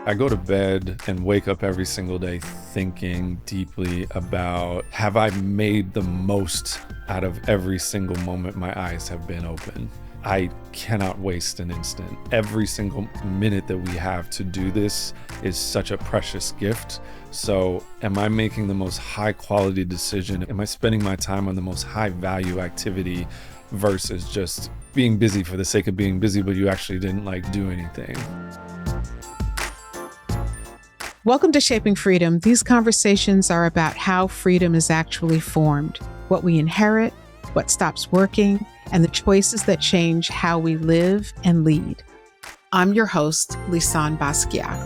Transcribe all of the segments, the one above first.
I go to bed and wake up every single day thinking deeply about, have I made the most out of every single moment my eyes have been open? I cannot waste an instant. Every single minute that we have to do this is such a precious gift. So am I making the most high quality decision? Am I spending my time on the most high value activity versus just being busy for the sake of being busy, but you actually didn't do anything? Welcome to Shaping Freedom. These conversations are about how freedom is actually formed, what we inherit, what stops working, and the choices that change how we live and lead. I'm your host, Lisane Basquiat.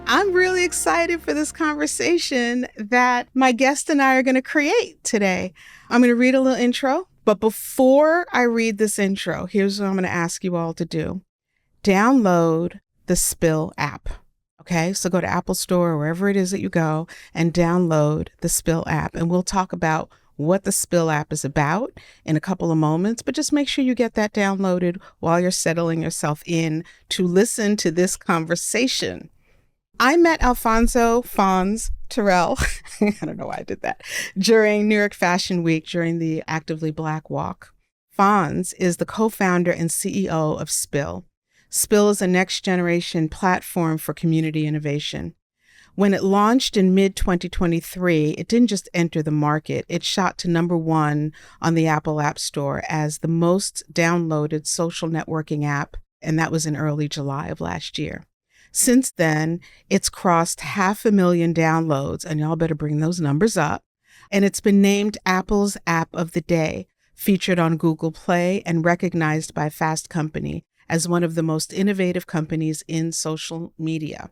I'm really excited for this conversation that my guest and I are going to create today. I'm going to read a little intro, but before I read this intro, here's what I'm going to ask you all to do. Download the Spill app. Okay, so go to Apple Store or wherever it is that you go and download the Spill app. And we'll talk about what the Spill app is about in a couple of moments, but just make sure you get that downloaded while you're settling yourself in to listen to this conversation. I met Alphonzo, Phonz, Terrell, I don't know why I did that, during New York Fashion Week during the Actively Black Walk. Phonz is the co-founder and CEO of Spill. Spill is a next-generation platform for community innovation. When it launched in mid-2023, it didn't just enter the market. It shot to #1 on the Apple App Store as the most downloaded social networking app, and that was in early July of last year. Since then, it's crossed 500,000 downloads, and y'all better bring those numbers up. And it's been named Apple's App of the Day, featured on Google Play and recognized by Fast Company as one of the most innovative companies in social media.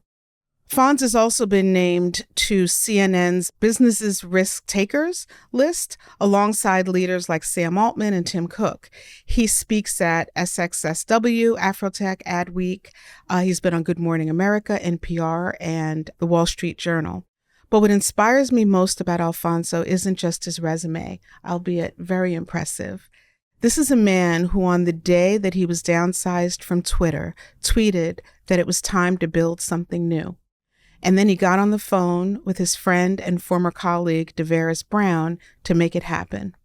Phonz has also been named to CNN's Business Risk Takers list, alongside leaders like Sam Altman and Tim Cook. He speaks at SXSW, Afrotech, Adweek. He's been on Good Morning America, NPR, and The Wall Street Journal. But what inspires me most about Alphonzo isn't just his resume, albeit very impressive. This is a man who, on the day that he was downsized from Twitter, tweeted that it was time to build something new. And then he got on the phone with his friend and former colleague, DeVaris Brown, to make it happen,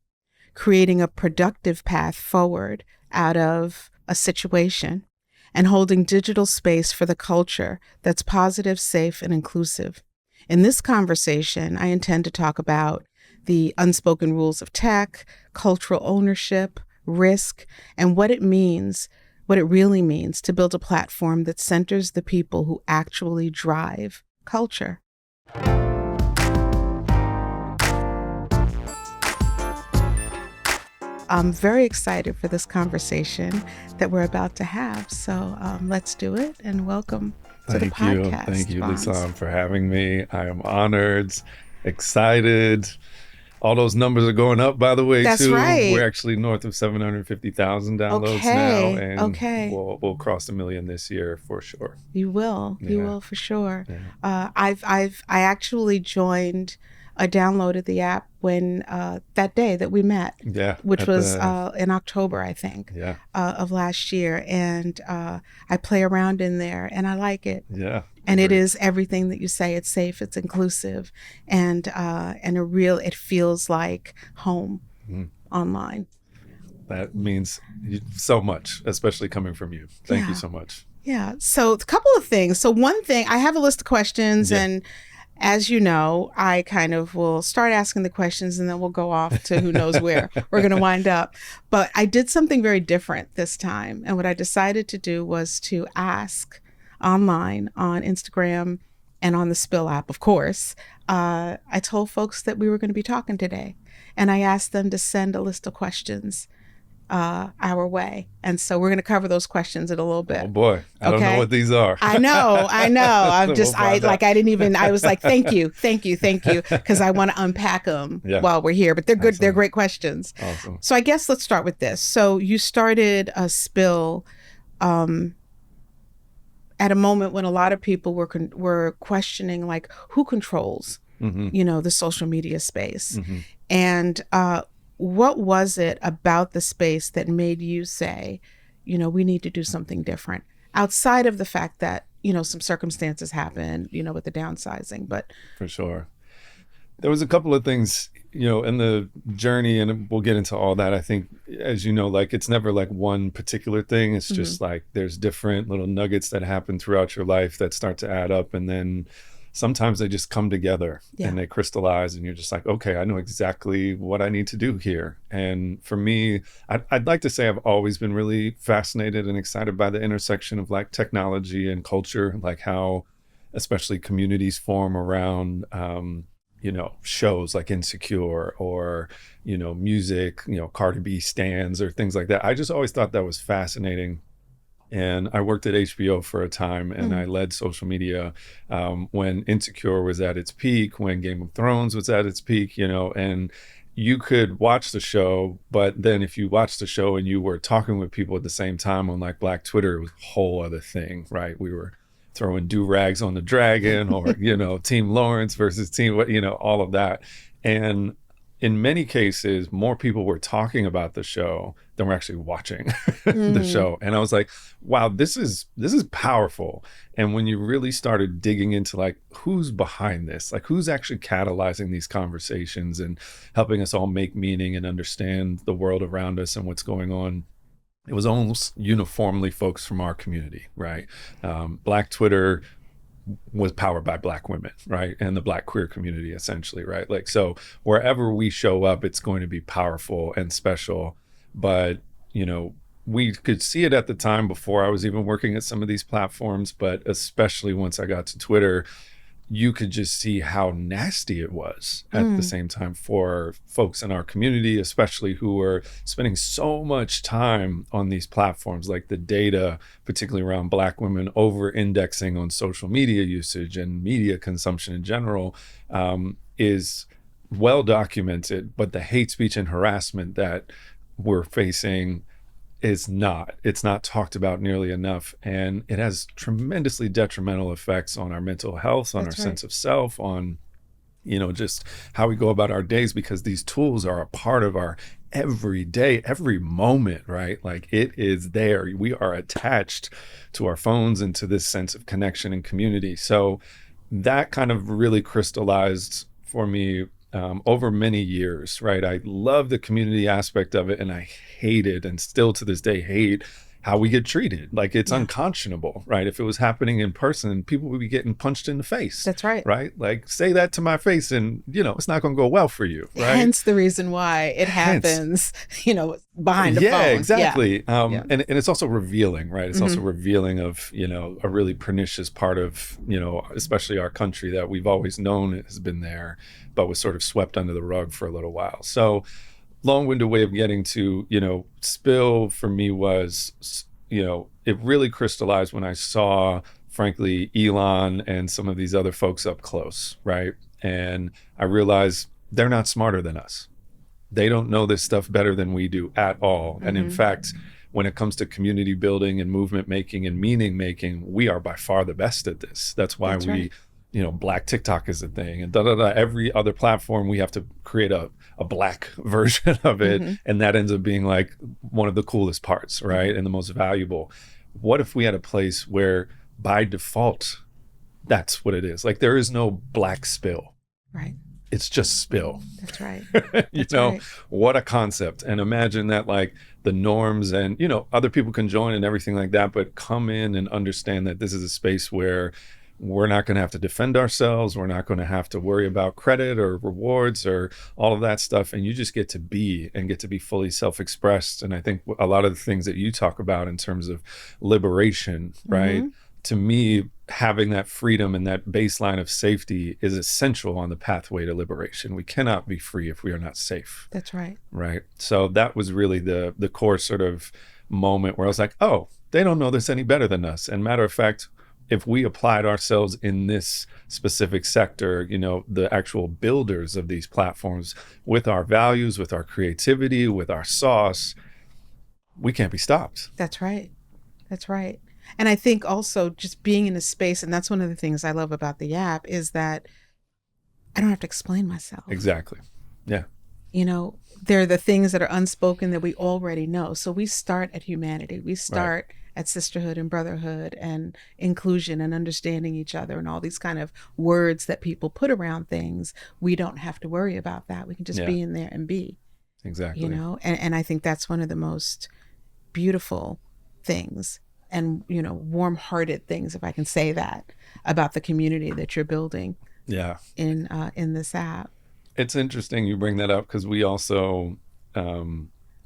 creating a productive path forward out of a situation and holding digital space for the culture that's positive, safe, and inclusive. In this conversation, I intend to talk about the unspoken rules of tech, cultural ownership, risk, and what it really means to build a platform that centers the people who actually drive culture. I'm very excited for this conversation that we're about to have. So let's do it, and welcome to the podcast. Thank you, Phonz. Lisane, for having me. I am honored, excited. All those numbers are going up, by the way, That's too. right. We're actually north of 750,000 downloads now, and we'll cross 1 million this year for sure. You will. Yeah. You will for sure. Yeah. I actually downloaded the app when that day that we met, which was in October, I think, of last year, and I play around in there, and I like it. Yeah. And it is everything that you say. It's safe, it's inclusive, and it feels like home online. That means so much, especially coming from you. Thank you so much. Yeah. So a couple of things. So one thing, I have a list of questions, and as you know, I kind of will start asking the questions and then we'll go off to who knows where we're going to wind up. But I did something very different this time. And what I decided to do was to ask online on Instagram and on the Spill app, of course. I told folks that we were going to be talking today, and I asked them to send a list of questions our way. And so we're going to cover those questions in a little bit. Oh boy. I don't know what these are. I know. I was like, thank you. Because I want to unpack them while we're here, but they're good. Excellent. They're great questions. Awesome. So I guess let's start with this. So you started a Spill, at a moment when a lot of people were questioning, like, who controls, the social media space. And what was it about the space that made you say, we need to do something different, outside of the fact that some circumstances happen, with the downsizing, but For sure. There was a couple of things, in the journey, and we'll get into all that. I think, as you know, like it's never like one particular thing. It's just like there's different little nuggets that happen throughout your life that start to add up. And then sometimes they just come together and they crystallize, and you're just like, okay, I know exactly what I need to do here. And for me, I'd like to say I've always been really fascinated and excited by the intersection of like technology and culture, like how especially communities form around, shows like Insecure or, music, Cardi B stands or things like that. I just always thought that was fascinating. And I worked at HBO for a time, and I led social media when Insecure was at its peak, when Game of Thrones was at its peak, and you could watch the show, but then if you watched the show and you were talking with people at the same time on like Black Twitter, it was a whole other thing, right? We were throwing do-rags on the dragon or, Team Lawrence versus Team, all of that. And in many cases, more people were talking about the show than were actually watching the show. And I was like, wow, this is powerful. And when you really started digging into like, who's behind this? Like, who's actually catalyzing these conversations and helping us all make meaning and understand the world around us and what's going on, it was almost uniformly folks from our community, right? Black Twitter was powered by Black women, right? And the Black queer community, essentially, right? Like, so wherever we show up, it's going to be powerful and special. But, we could see it at the time before I was even working at some of these platforms, but especially once I got to Twitter, you could just see how nasty it was at the same time for folks in our community, especially who were spending so much time on these platforms. Like the data, particularly around Black women over indexing on social media usage and media consumption in general, is well documented. But the hate speech and harassment that we're facing it's not talked about nearly enough, and it has tremendously detrimental effects on our mental health, on our sense of self, on just how we go about our days, because these tools are a part of our every day, every moment, right? Like it is there. We are attached to our phones and to this sense of connection and community. So that kind of really crystallized for me over many years, right? I love the community aspect of it, and I hated, and still to this day hate, how we get treated. Like it's unconscionable, right? If it was happening in person, people would be getting punched in the face. That's right. Right? Like say that to my face and, it's not going to go well for you, right? Hence the reason why it happens, behind the phone. Yeah, exactly. And it's also revealing, right? It's also revealing of, a really pernicious part of, especially our country that we've always known has been there, but was sort of swept under the rug for a little while. So long-winded way of getting to, Spill for me was, it really crystallized when I saw, frankly, Elon and some of these other folks up close, right? And I realized they're not smarter than us. They don't know this stuff better than we do at all. And in fact, when it comes to community building and movement making and meaning making, we are by far the best at this. That's why Black TikTok is a thing, and every other platform, we have to create a Black version of it. And that ends up being like one of the coolest parts, right? And the most valuable. What if we had a place where by default, that's what it is? Like there is no Black Spill. Right. It's just Spill. That's right. What a concept. And imagine that like the norms and, other people can join and everything like that, but come in and understand that this is a space where we're not going to have to defend ourselves. We're not going to have to worry about credit or rewards or all of that stuff. And you just get to be fully self-expressed. And I think a lot of the things that you talk about in terms of liberation, right? To me, having that freedom and that baseline of safety is essential on the pathway to liberation. We cannot be free if we are not safe. That's right. Right. So that was really the core sort of moment where I was like, oh, they don't know this any better than us. And matter of fact, if we applied ourselves in this specific sector, the actual builders of these platforms with our values, with our creativity, with our sauce, we can't be stopped. That's right. That's right. And I think also just being in a space, and that's one of the things I love about the app, is that I don't have to explain myself. Exactly. Yeah. You know, they're the things that are unspoken that we already know. So we start at humanity. We start at sisterhood and brotherhood and inclusion and understanding each other and all these kind of words that people put around things. We don't have to worry about that. We can just be in there and be. Exactly. You know, and I think that's one of the most beautiful things and, you know, warm-hearted things, if I can say that, about the community that you're building. Yeah. In this app. It's interesting you bring that up because we also,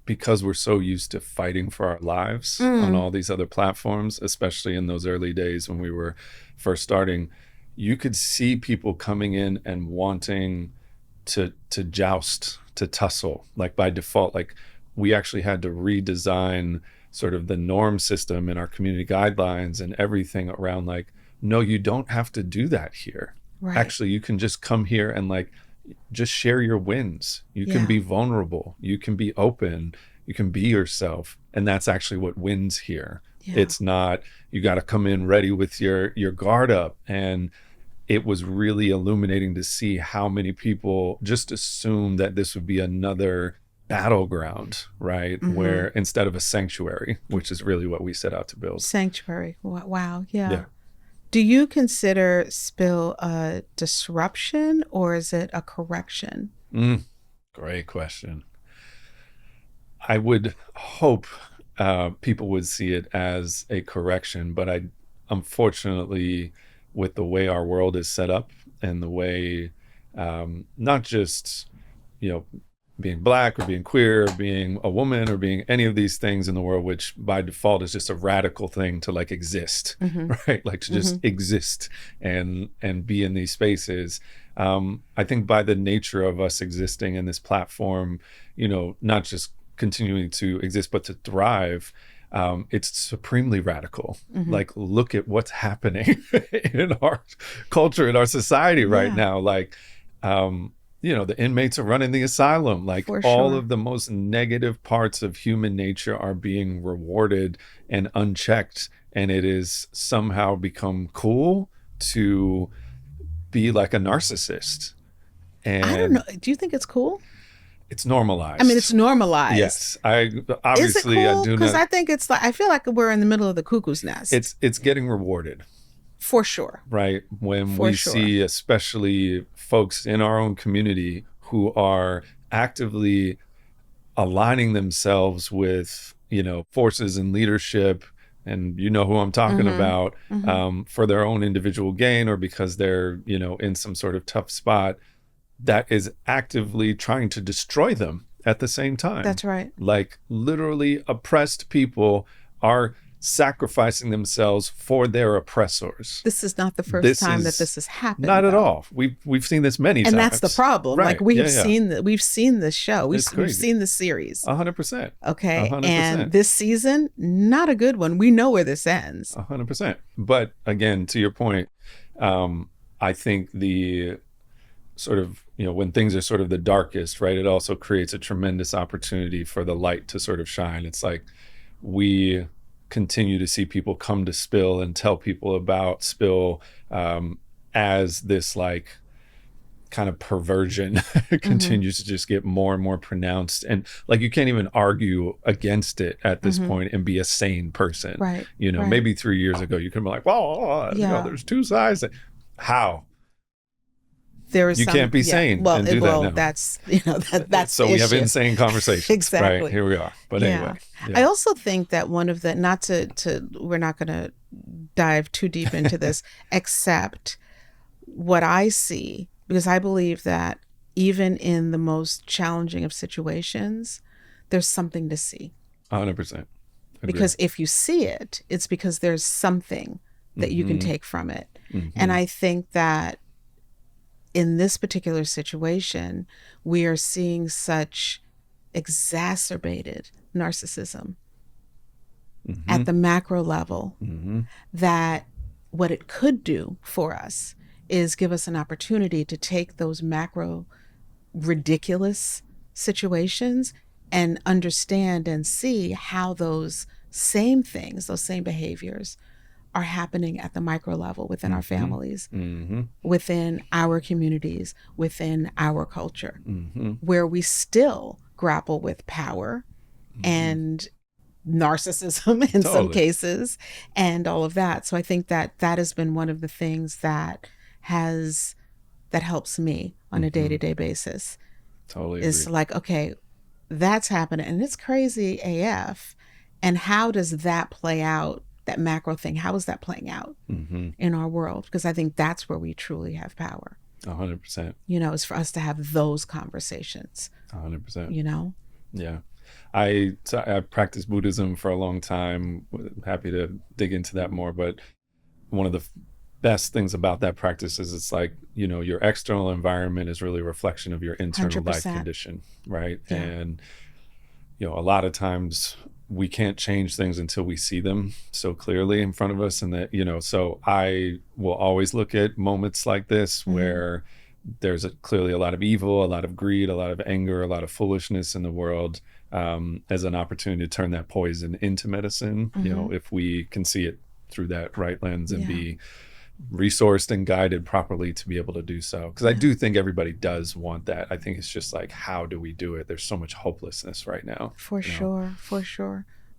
because we're so used to fighting for our lives on all these other platforms, especially in those early days when we were first starting, you could see people coming in and wanting to joust, to tussle, like by default. Like we actually had to redesign sort of the norm system in our community guidelines and everything around like, no, you don't have to do that here. Right. Actually, you can just come here and like just share your wins. You can be vulnerable. You can be open. You can be yourself. And that's actually what wins here. Yeah. It's not, you got to come in ready with your guard up. And it was really illuminating to see how many people just assume that this would be another battleground, right? Where instead of a sanctuary, which is really what we set out to build. Sanctuary. Wow. Yeah. Do you consider Spill a disruption or is it a correction? Great question. I would hope people would see it as a correction, but I, unfortunately, with the way our world is set up and the way, not just, you know, being Black or being queer or being a woman or being any of these things in the world, which by default is just a radical thing to like exist, right? Like to just exist and be in these spaces. I think by the nature of us existing in this platform, you know, not just continuing to exist, but to thrive, it's supremely radical. Like, look at what's happening in our culture, in our society right now. Like, you know, the inmates are running the asylum. Like all of the most negative parts of human nature are being rewarded and unchecked. And it is somehow become cool to be like a narcissist. And I don't know. Do you think it's cool? It's normalized. I mean, it's normalized. Yes. I obviously, is it cool? I do not. Because I think it's like, I feel like we're in the middle of the cuckoo's nest. It's getting rewarded. For sure. Right. When we see, especially folks in our own community who are actively aligning themselves with, you know, forces and leadership, and you know who I'm talking about, for their own individual gain or because they're, you know, in some sort of tough spot, that is actively trying to destroy them at the same time. That's right. Like literally oppressed people are sacrificing themselves for their oppressors. This is not the first time that this has happened. Not at all. We've seen this many times. And that's the problem. Right. Like we've seen this show. We've seen the series. 100%. Okay. 100%. And this season, not a good one. We know where this ends. 100%. But again, to your point, I think the sort of, you know, when things are sort of the darkest, right, it also creates a tremendous opportunity for the light to sort of shine. It's like we continue to see people come to Spill and tell people about Spill as this like kind of perversion continues to just get more and more pronounced. And like you can't even argue against it at this point and be a sane person. Right. You know, maybe 3 years ago you could be like, well, you know, there's two sides. How? There is you can't be sane and do that now. That's, you know, that's so we have insane conversations. Exactly. Right, here we are. But anyway. I also think that one of the, not to we're not going to dive too deep into this, except what I see, because I believe that even in the most challenging of situations, there's something to see. 100%. Agree. Because if you see it, it's because there's something that you can take from it. And I think that in this particular situation, we are seeing such exacerbated narcissism at the macro level that what it could do for us is give us an opportunity to take those macro ridiculous situations and understand and see how those same things, those same behaviors are happening at the micro level within our families, Mm-hmm. within our communities, within our culture, Mm-hmm. where we still grapple with power and narcissism in some Totally. cases and all of that. So I think that that has been one of the things that helps me on a day-to-day basis, Totally is agree. like, okay, that's happening and it's crazy AF. And how does that play out? That macro thing, how is that playing out in our world? Because I think that's where we truly have power. 100%. Is for us to have those conversations. 100%. Yeah. I practiced Buddhism for a long time. Happy to dig into that more. But one of the best things about that practice is it's like, your external environment is really a reflection of your internal 100%. life condition, right? Yeah. And, a lot of times we can't change things until we see them so clearly in front of us. And that, so I will always look at moments like this where there's clearly a lot of evil, a lot of greed, a lot of anger, a lot of foolishness in the world, as an opportunity to turn that poison into medicine, if we can see it through that right lens and be resourced and guided properly to be able to do so. Because I do think everybody does want that. I think it's just like, how do we do it? There's so much hopelessness right now. For sure.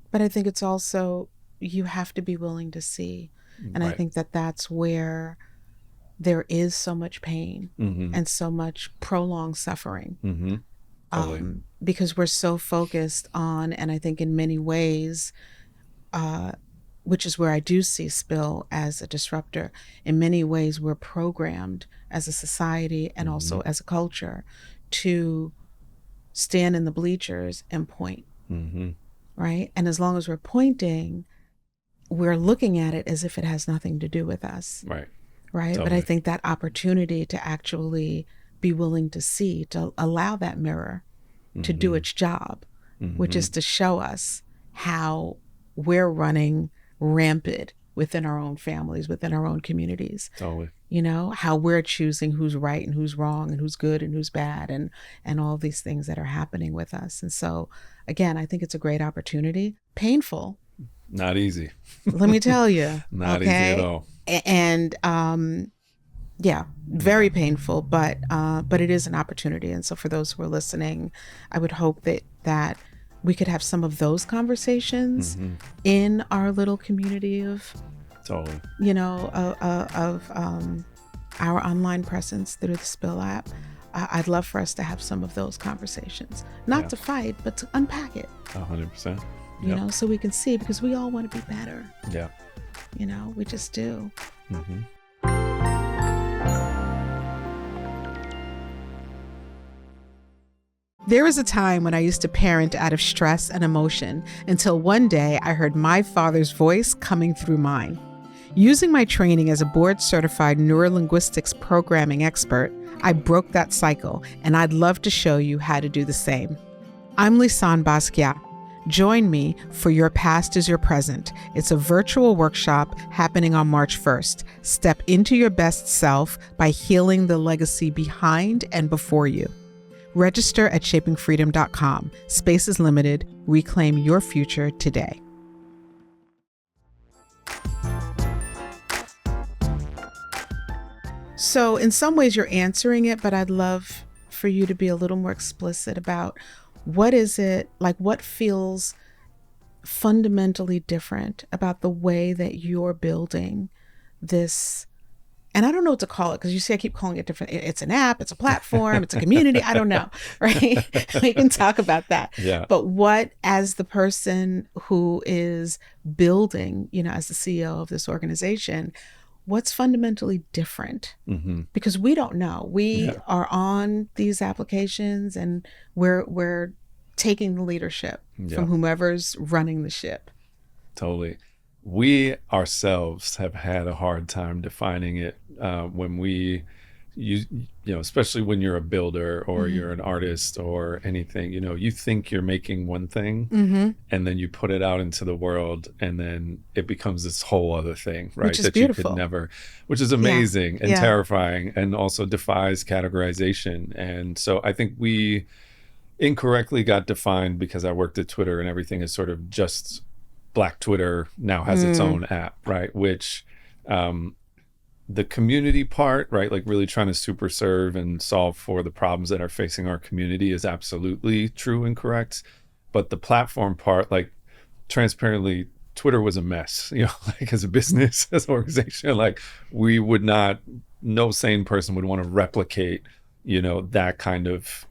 But I think it's also, you have to be willing to see. And I think that that's where there is so much pain and so much prolonged suffering. Totally. Because we're so focused on, and I think in many ways, which is where I do see Spill as a disruptor. In many ways, we're programmed as a society and also as a culture to stand in the bleachers and point, right? And as long as we're pointing, we're looking at it as if it has nothing to do with us. Right. Totally. But I think that opportunity to actually be willing to see, to allow that mirror to do its job, which is to show us how we're running rampant within our own families, within our own communities. Totally. How we're choosing who's right and who's wrong and who's good and who's bad, and all these things that are happening with us. And so, again, I think it's a great opportunity. Painful. Not easy. Let me tell you. Not easy at all. And very painful, but it is an opportunity. And so for those who are listening, I would hope that we could have some of those conversations in our little community of, totally, of our online presence through the Spill app. I'd love for us to have some of those conversations, not to fight, but to unpack it. 100%. So we can see, because we all want to be better. Yeah. We just do. There was a time when I used to parent out of stress and emotion, until one day I heard my father's voice coming through mine. Using my training as a board-certified neurolinguistics programming expert, I broke that cycle, and I'd love to show you how to do the same. I'm Lisane Basquiat. Join me for Your Past is Your Present. It's a virtual workshop happening on March 1st. Step into your best self by healing the legacy behind and before you. Register at shapingfreedom.com. Space is limited. Reclaim your future today. So in some ways you're answering it, but I'd love for you to be a little more explicit about what is it, like what feels fundamentally different about the way that you're building this. And I don't know what to call it, because you see I keep calling it different. It's an app, it's a platform, it's a community. I don't know, right? We can talk about that. Yeah. But what, as the person who is building, as the CEO of this organization, what's fundamentally different? Because we don't know. We are on these applications and we're taking the leadership from whomever's running the ship. Totally. We ourselves have had a hard time defining it when especially when you're a builder or you're an artist or anything, you think you're making one thing and then you put it out into the world and then it becomes this whole other thing, right? Which is that beautiful. You could never, which is amazing and terrifying and also defies categorization. And so I think we incorrectly got defined because I worked at Twitter and everything is sort of just Black Twitter now has its own app, right? Which the community part, right? Like really trying to super serve and solve for the problems that are facing our community is absolutely true and correct. But the platform part, like transparently, Twitter was a mess, like as a business, as an organization, like we would not, no sane person would want to replicate, that kind of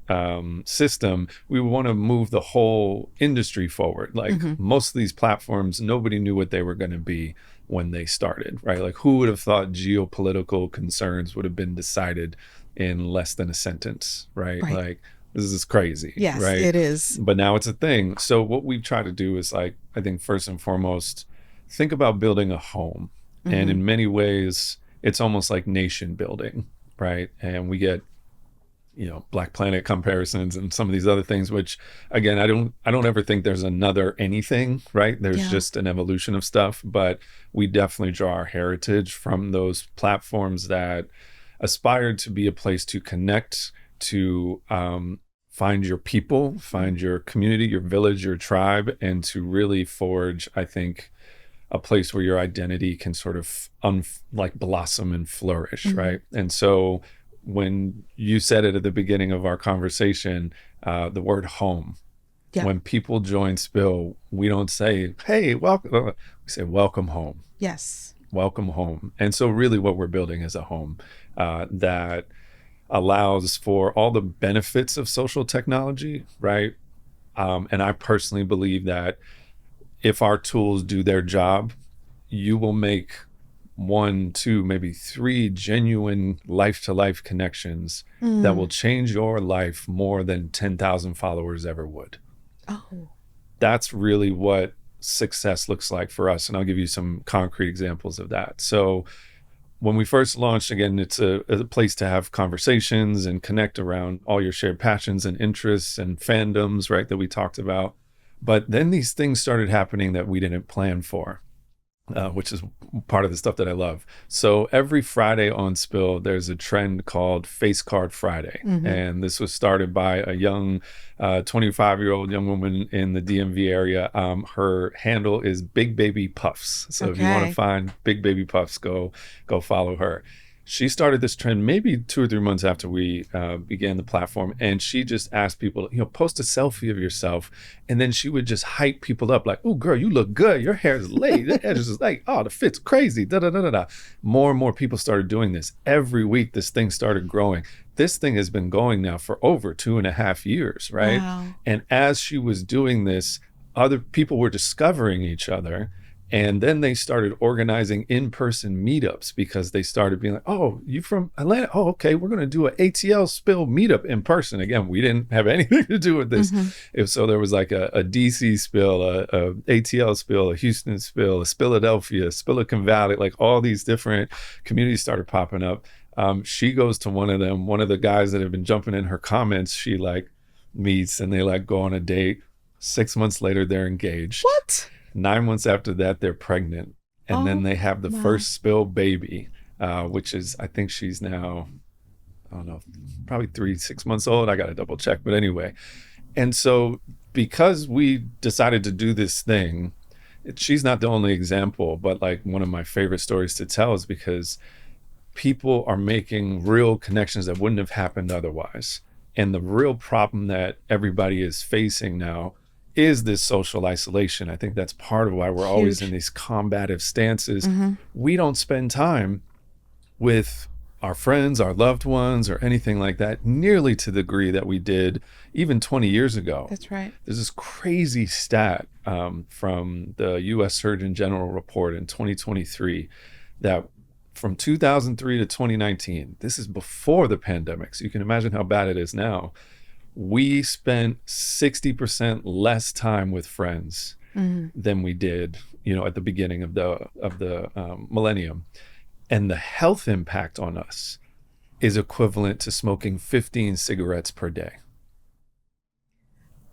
system. We want to move the whole industry forward. Like most of these platforms, nobody knew what they were going to be when they started, right? Like who would have thought geopolitical concerns would have been decided in less than a sentence, right? Like this is crazy, yes, right? It is. But now it's a thing. So what we try to do is like, I think first and foremost, think about building a home. And in many ways, it's almost like nation building, right? And we get Black Planet comparisons and some of these other things, which again, I don't ever think there's another anything, right? There's just an evolution of stuff, but we definitely draw our heritage from those platforms that aspired to be a place to connect, to find your people, find your community, your village, your tribe, and to really forge, I think, a place where your identity can sort of blossom and flourish, right? And so when you said it at the beginning of our conversation, the word home, when people join Spill, we don't say, hey, welcome. We say, welcome home. Yes. Welcome home. And so really what we're building is a home that allows for all the benefits of social technology, right? And I personally believe that if our tools do their job, you will make 1, 2, maybe 3 genuine life-to-life connections that will change your life more than 10,000 followers ever would. Oh. That's really what success looks like for us. And I'll give you some concrete examples of that. So when we first launched, again, it's a place to have conversations and connect around all your shared passions and interests and fandoms, right, that we talked about. But then these things started happening that we didn't plan for, which is part of the stuff that I love. So every Friday on Spill, there's a trend called Face Card Friday. And this was started by a young 25-year-old young woman in the DMV area. Her handle is Big Baby Puffs. So if you want to find Big Baby Puffs, go follow her. She started this trend maybe 2 or 3 months after we began the platform, and she just asked people, post a selfie of yourself, and then she would just hype people up like, "Oh, girl, you look good. Your hair is laid. The edges is like, oh, the fit's crazy." Da da da da da. More and more people started doing this. Every week, this thing started growing. This thing has been going now for over 2.5 years, right? Wow. And as she was doing this, other people were discovering each other. And then they started organizing in-person meetups because they started being like, "Oh, you from Atlanta? Oh, okay, we're going to do an ATL Spill meetup in person." Again, we didn't have anything to do with this. So there was like a DC Spill, a ATL Spill, a Houston Spill, a Spilladelphia, a Spillican Valley, like all these different communities started popping up. She goes to one of them. One of the guys that have been jumping in her comments, she like meets and they like go on a date. 6 months later, they're engaged. What? 9 months after that, they're pregnant. And then they have the first Spill baby, which is, I think she's now, I don't know, probably 3-6 months old. I got to double check. But anyway. And so because we decided to do this thing, she's not the only example, but like one of my favorite stories to tell is because people are making real connections that wouldn't have happened otherwise. And the real problem that everybody is facing now is this social isolation. I think that's part of why we're always in these combative stances. We don't spend time with our friends, our loved ones, or anything like that nearly to the degree that we did even 20 years ago. That's right. There's this crazy stat from the U.S. Surgeon General report in 2023 that from 2003 to 2019, this is before the pandemic, so you can imagine how bad it is now, we spent 60% less time with friends than we did, at the beginning of the millennium. And the health impact on us is equivalent to smoking 15 cigarettes per day.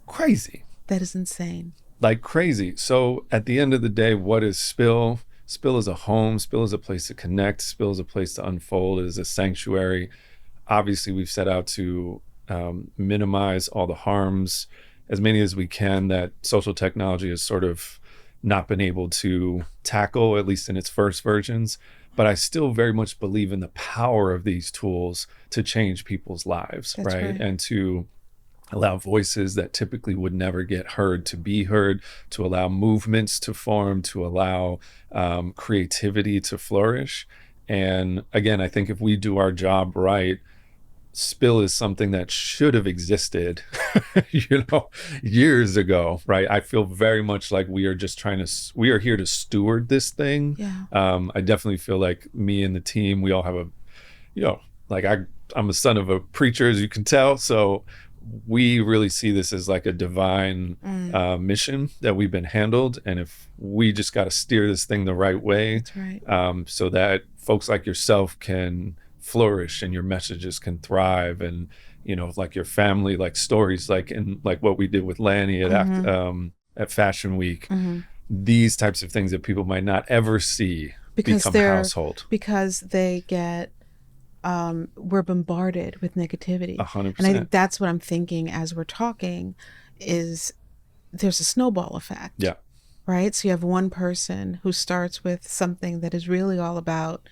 Crazy. That is insane. Like crazy. So at the end of the day, what is Spill? Spill is a home. Spill is a place to connect. Spill is a place to unfold. It is a sanctuary. Obviously, we've set out to minimize all the harms, as many as we can, that social technology has sort of not been able to tackle, at least in its first versions. But I still very much believe in the power of these tools to change people's lives, right? And to allow voices that typically would never get heard to be heard, to allow movements to form, to allow creativity to flourish. And again, I think if we do our job right, Spill is something that should have existed, years ago, right? I feel very much like we are just we are here to steward this thing. Yeah. I definitely feel like me and the team, we all have I'm a son of a preacher, as you can tell. So we really see this as like a divine mission that we've been handled. And if we just got to steer this thing the right way, That's right. so that folks like yourself can flourish and your messages can thrive, and like your family, like stories like what we did with Lanny at Fashion Week, these types of things that people might not ever see become household because they get we're bombarded with negativity. 100%. And I think that's what I'm thinking as we're talking is there's a snowball effect. Yeah. Right? So you have one person who starts with something that is really all about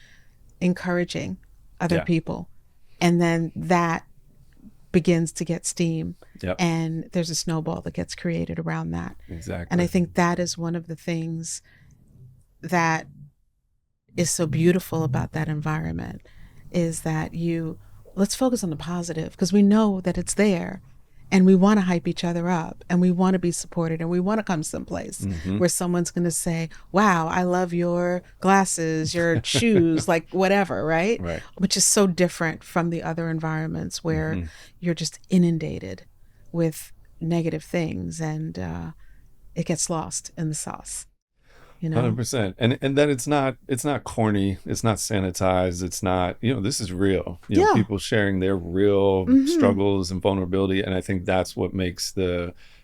encouraging other people. And then that begins to get steam. Yep. And there's a snowball that gets created around that. Exactly. And I think that is one of the things that is so beautiful about that environment is that let's focus on the positive because we know that it's there. And we want to hype each other up and we want to be supported and we want to come someplace where someone's going to say, wow, I love your glasses, your shoes, like whatever, right? Which is so different from the other environments where you're just inundated with negative things and it gets lost in the sauce. 100%. And then it's not corny, it's not sanitized, it's not, this is real. People sharing their real struggles and vulnerability. And I think that's what makes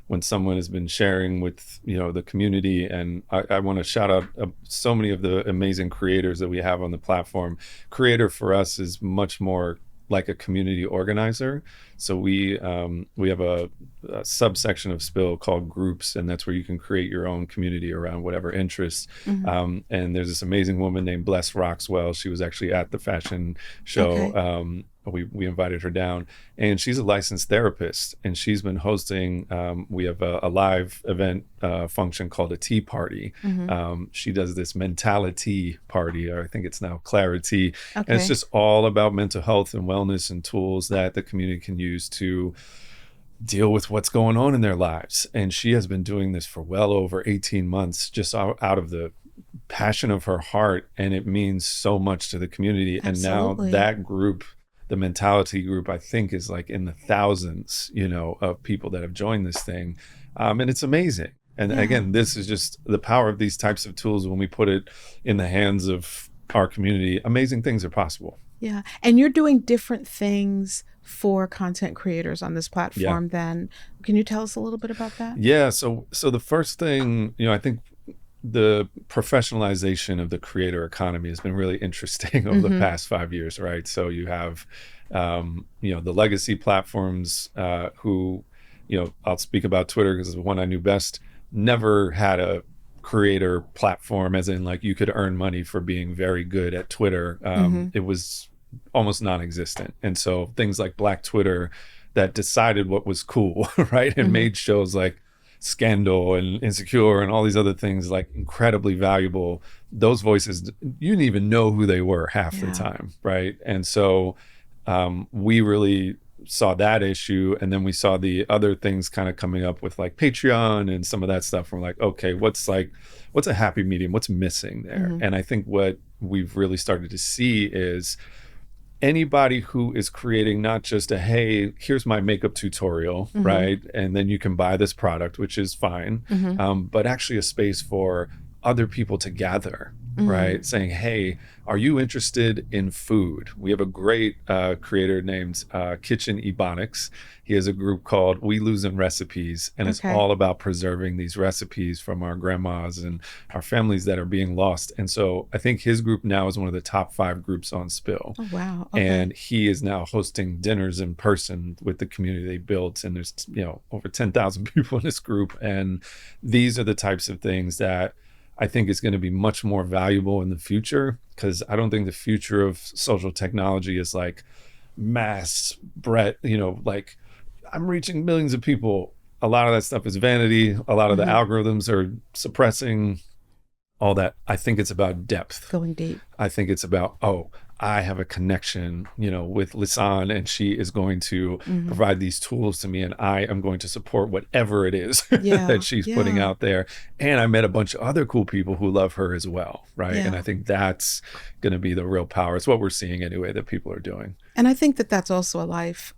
when someone has been sharing with, the community. And I want to shout out so many of the amazing creators that we have on the platform. Creator for us is much more like a community organizer. So we have a subsection of Spill called groups, and that's where you can create your own community around whatever interests. And there's this amazing woman named Bless Roxwell. She was actually at the fashion show. Okay. We invited her down, and she's a licensed therapist, and she's been hosting, we have a live event function called a tea party. She does this mentality party, or I think it's now clarity. Okay. And it's just all about mental health and wellness and tools that the community can use to deal with what's going on in their lives. And she has been doing this for well over 18 months, just out of the passion of her heart. And it means so much to the community. Absolutely. And now that group, the mentality group, I think is like in the thousands, of people that have joined this thing. And it's amazing. And again, this is just the power of these types of tools. When we put it in the hands of our community, amazing things are possible. Yeah. And you're doing different things for content creators on this platform then. Can you tell us a little bit about that? Yeah. So the first thing, I think the professionalization of the creator economy has been really interesting over the past 5 years, right? So you have, the legacy platforms who, I'll speak about Twitter because it's the one I knew best, never had a creator platform, as in like you could earn money for being very good at Twitter. It was almost non-existent. And so things like Black Twitter that decided what was cool, right? And made shows like Scandal and Insecure and all these other things like incredibly valuable. Those voices, you didn't even know who they were half the time, right? And so we really saw that issue, and then we saw the other things kind of coming up with like Patreon and some of that stuff. We're like, okay, what's a happy medium? What's missing there? And I think what we've really started to see is anybody who is creating not just hey, here's my makeup tutorial, right? And then you can buy this product, which is fine, but actually a space for other people to gather right? Saying, hey, are you interested in food? We have a great creator named Kitchen Ebonics. He has a group called We Losing Recipes, and it's Okay. all about preserving these recipes from our grandmas and our families that are being lost. And so I think his group now is one of the top 5 groups on Spill. Oh, wow. Okay. And he is now hosting dinners in person with the community they built. And there's, over 10,000 people in this group. And these are the types of things that I think is going to be much more valuable in the future, because I don't think the future of social technology is like mass like I'm reaching millions of people. A lot of that stuff is vanity. A lot of the algorithms are suppressing all that. I think it's about depth. Going deep. I think it's about, I have a connection, with Lisane, and she is going to provide these tools to me, and I am going to support whatever it is that she's putting out there. And I met a bunch of other cool people who love her as well, right? Yeah. And I think that's going to be the real power. It's what we're seeing anyway that people are doing. And I think that that's also a life,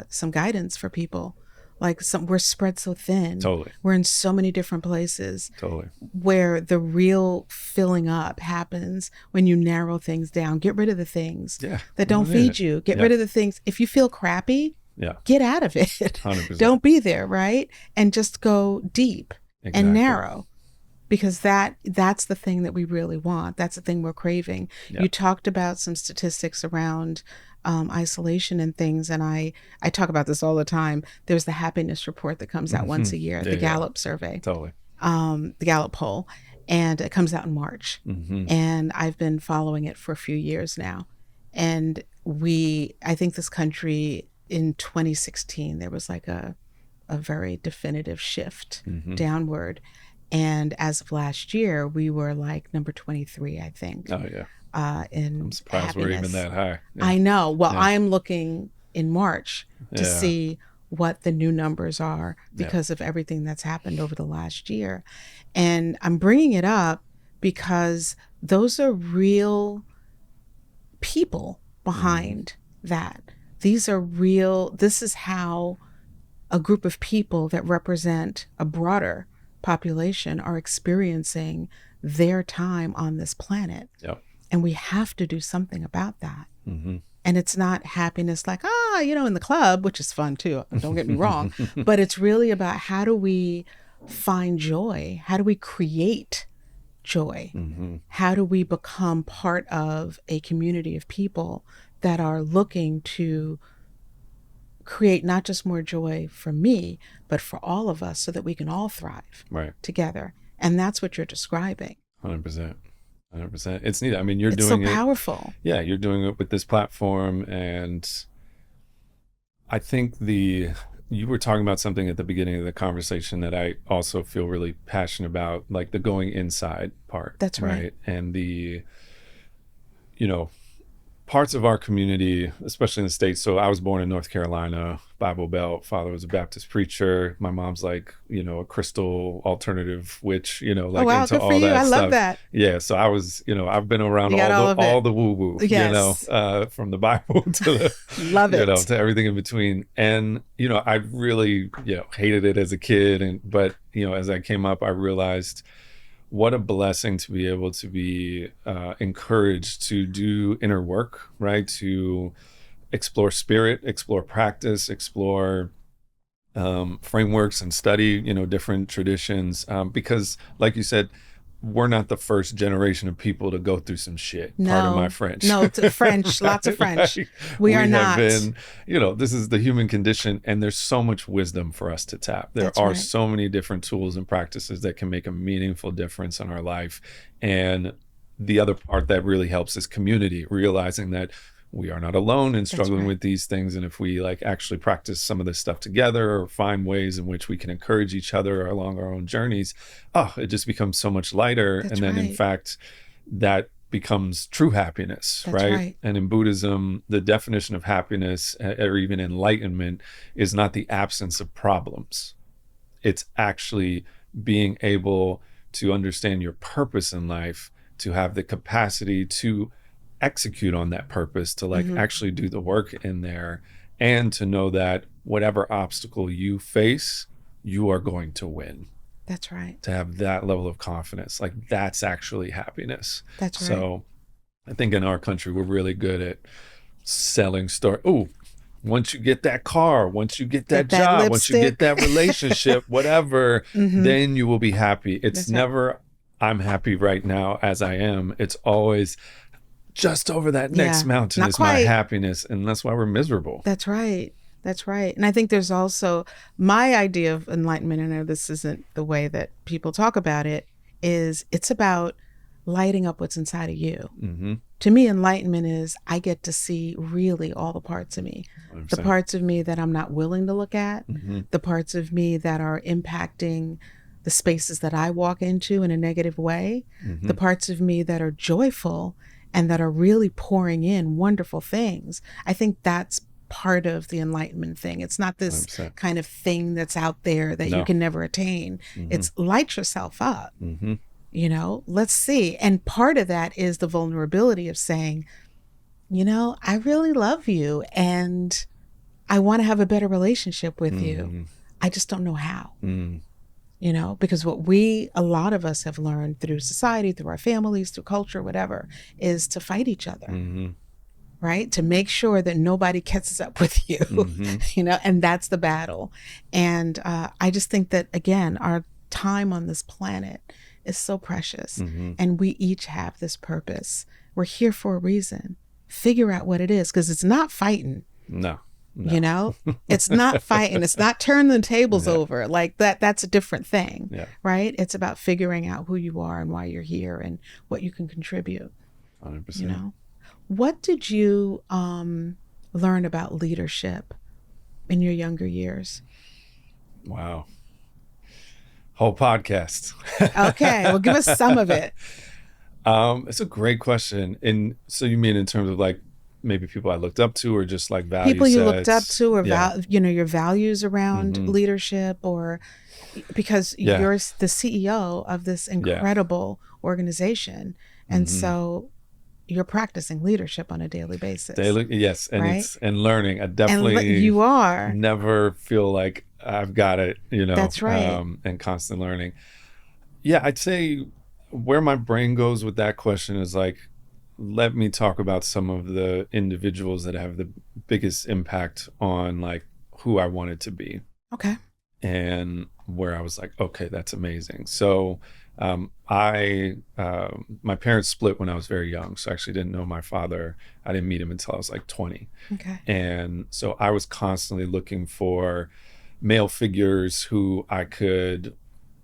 some guidance for people. Like we're spread so thin. Totally. We're in so many different places. Totally. Where the real filling up happens when you narrow things down. Get rid of the things that don't feed you. Get rid of the things. If you feel crappy, get out of it. 100%. Don't be there, right? And just go deep and narrow. Because that's the thing that we really want. That's the thing we're craving. Yeah. You talked about some statistics around isolation and things, and I talk about this all the time. There's the happiness report that comes out once a year, the Gallup survey, the Gallup poll, and it comes out in March. And I've been following it for a few years now. And I think this country in 2016, there was like a very definitive shift downward. And as of last year, we were like number 23, I think. Oh, yeah. In I'm surprised happiness. we're even that high. Yeah. I know. Well, I'm looking in March to see what the new numbers are because of everything that's happened over the last year. And I'm bringing it up because those are real people behind that. These are real. This is how a group of people that represent a broader population are experiencing their time on this planet. Yep. And we have to do something about that. And it's not happiness like, in the club, which is fun too. Don't get me wrong. But it's really about how do we find joy? How do we create joy? How do we become part of a community of people that are looking to create not just more joy for me, but for all of us so that we can all thrive together. And that's what you're describing. 100%. 100%. It's neat. I mean, you're it's doing so powerful. Yeah, you're doing it with this platform. And I think you were talking about something at the beginning of the conversation that I also feel really passionate about, like the going inside part. That's right. And the, parts of our community, especially in the States. So I was born in North Carolina, Bible Belt. Father was a Baptist preacher. My mom's like, a crystal alternative witch, like oh, wow, into good all for you. that I stuff. love that. Yeah. So I was, I've been around all the woo-woo, yes. From the Bible to the, love it. To everything in between. And, I really, hated it as a kid. But as I came up, I realized what a blessing to be able to be encouraged to do inner work, right? To explore spirit, explore practice, explore frameworks and study, different traditions. Because like you said, we're not the first generation of people to go through some shit. No, pardon my French. No, French, lots of French. We are not. Been, this is the human condition, and there's so much wisdom for us to tap. There That's are right. so many different tools and practices that can make a meaningful difference in our life. And the other part that really helps is community, realizing that we are not alone in struggling with these things. And if we actually practice some of this stuff together or find ways in which we can encourage each other along our own journeys, it just becomes so much lighter. That's and then in fact, that becomes true happiness, That's right? And in Buddhism, the definition of happiness or even enlightenment is not the absence of problems. It's actually being able to understand your purpose in life, to have the capacity to execute on that purpose, to actually do the work in there, and to know that whatever obstacle you face, you are going to win. That's right. To have that level of confidence, like that's actually happiness. That's right. So I think in our country, we're really good at selling story. Oh, once you get that car, once you get that Get that job, once you get lipstick. that relationship, whatever, then you will be happy. It's That's right. never, I'm happy right now as I am. It's always just over that next Yeah. mountain Not is my quite. happiness. And that's why we're miserable. That's right. That's right. And I think there's also my idea of enlightenment, and I know this isn't the way that people talk about it, is it's about lighting up what's inside of you. To me, enlightenment is I get to see really all the parts of me, the parts of me that I'm not willing to look at, the parts of me that are impacting the spaces that I walk into in a negative way, the parts of me that are joyful and that are really pouring in wonderful things. I think that's part of the enlightenment thing. It's not this 100%. kind of thing that's out there that you can never attain. It's light yourself up. You know, let's see. And part of that is the vulnerability of saying, you know, I really love you and I want to have a better relationship with you. I just don't know how. You know, because what a lot of us have learned through society, through our families, through culture, whatever, is to fight each other. Right? To make sure that nobody catches up with you, you know, and that's the battle. And I just think that, again, our time on this planet is so precious, and we each have this purpose. We're here for a reason. Figure out what it is, because it's not fighting. No. You know, it's not fighting. It's not turning the tables over like that. That's a different thing, right? It's about figuring out who you are and why you're here and what you can contribute. 100%. You know, what did you learn about leadership in your younger years? Wow. Whole podcast. Okay, well, give us some of it. It's a great question. And so you mean in terms of like maybe people I looked up to, or just like value people you sets? looked up to, or you know, your values around leadership, or because you're the CEO of this incredible organization, and so you're practicing leadership on a daily basis. Yes, and right? it's and learning. I definitely you are never feel like I've got it, you know. That's right. And constant learning. Yeah, I'd say where my brain goes with that question is like, let me talk about some of the individuals that have the biggest impact on like who I wanted to be. Okay. And where I was like, okay, that's amazing. So my parents split when I was very young. So I actually didn't know my father. I didn't meet him until I was like 20. Okay. And so I was constantly looking for male figures who I could,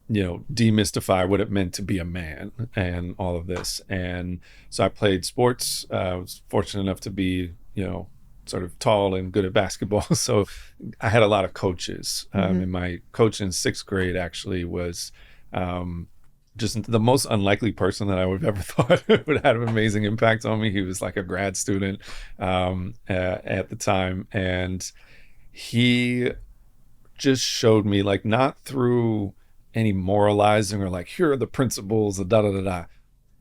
you know, demystify what it meant to be a man and all of this. And so I played sports. I was fortunate enough to be, you know, sort of tall and good at basketball. So I had a lot of coaches. And my coach in 6th grade actually was just the most unlikely person that I would have ever thought would have an amazing impact on me. He was like a grad student at the time. And he just showed me, like, not through any moralizing or like, here are the principles, da da da da.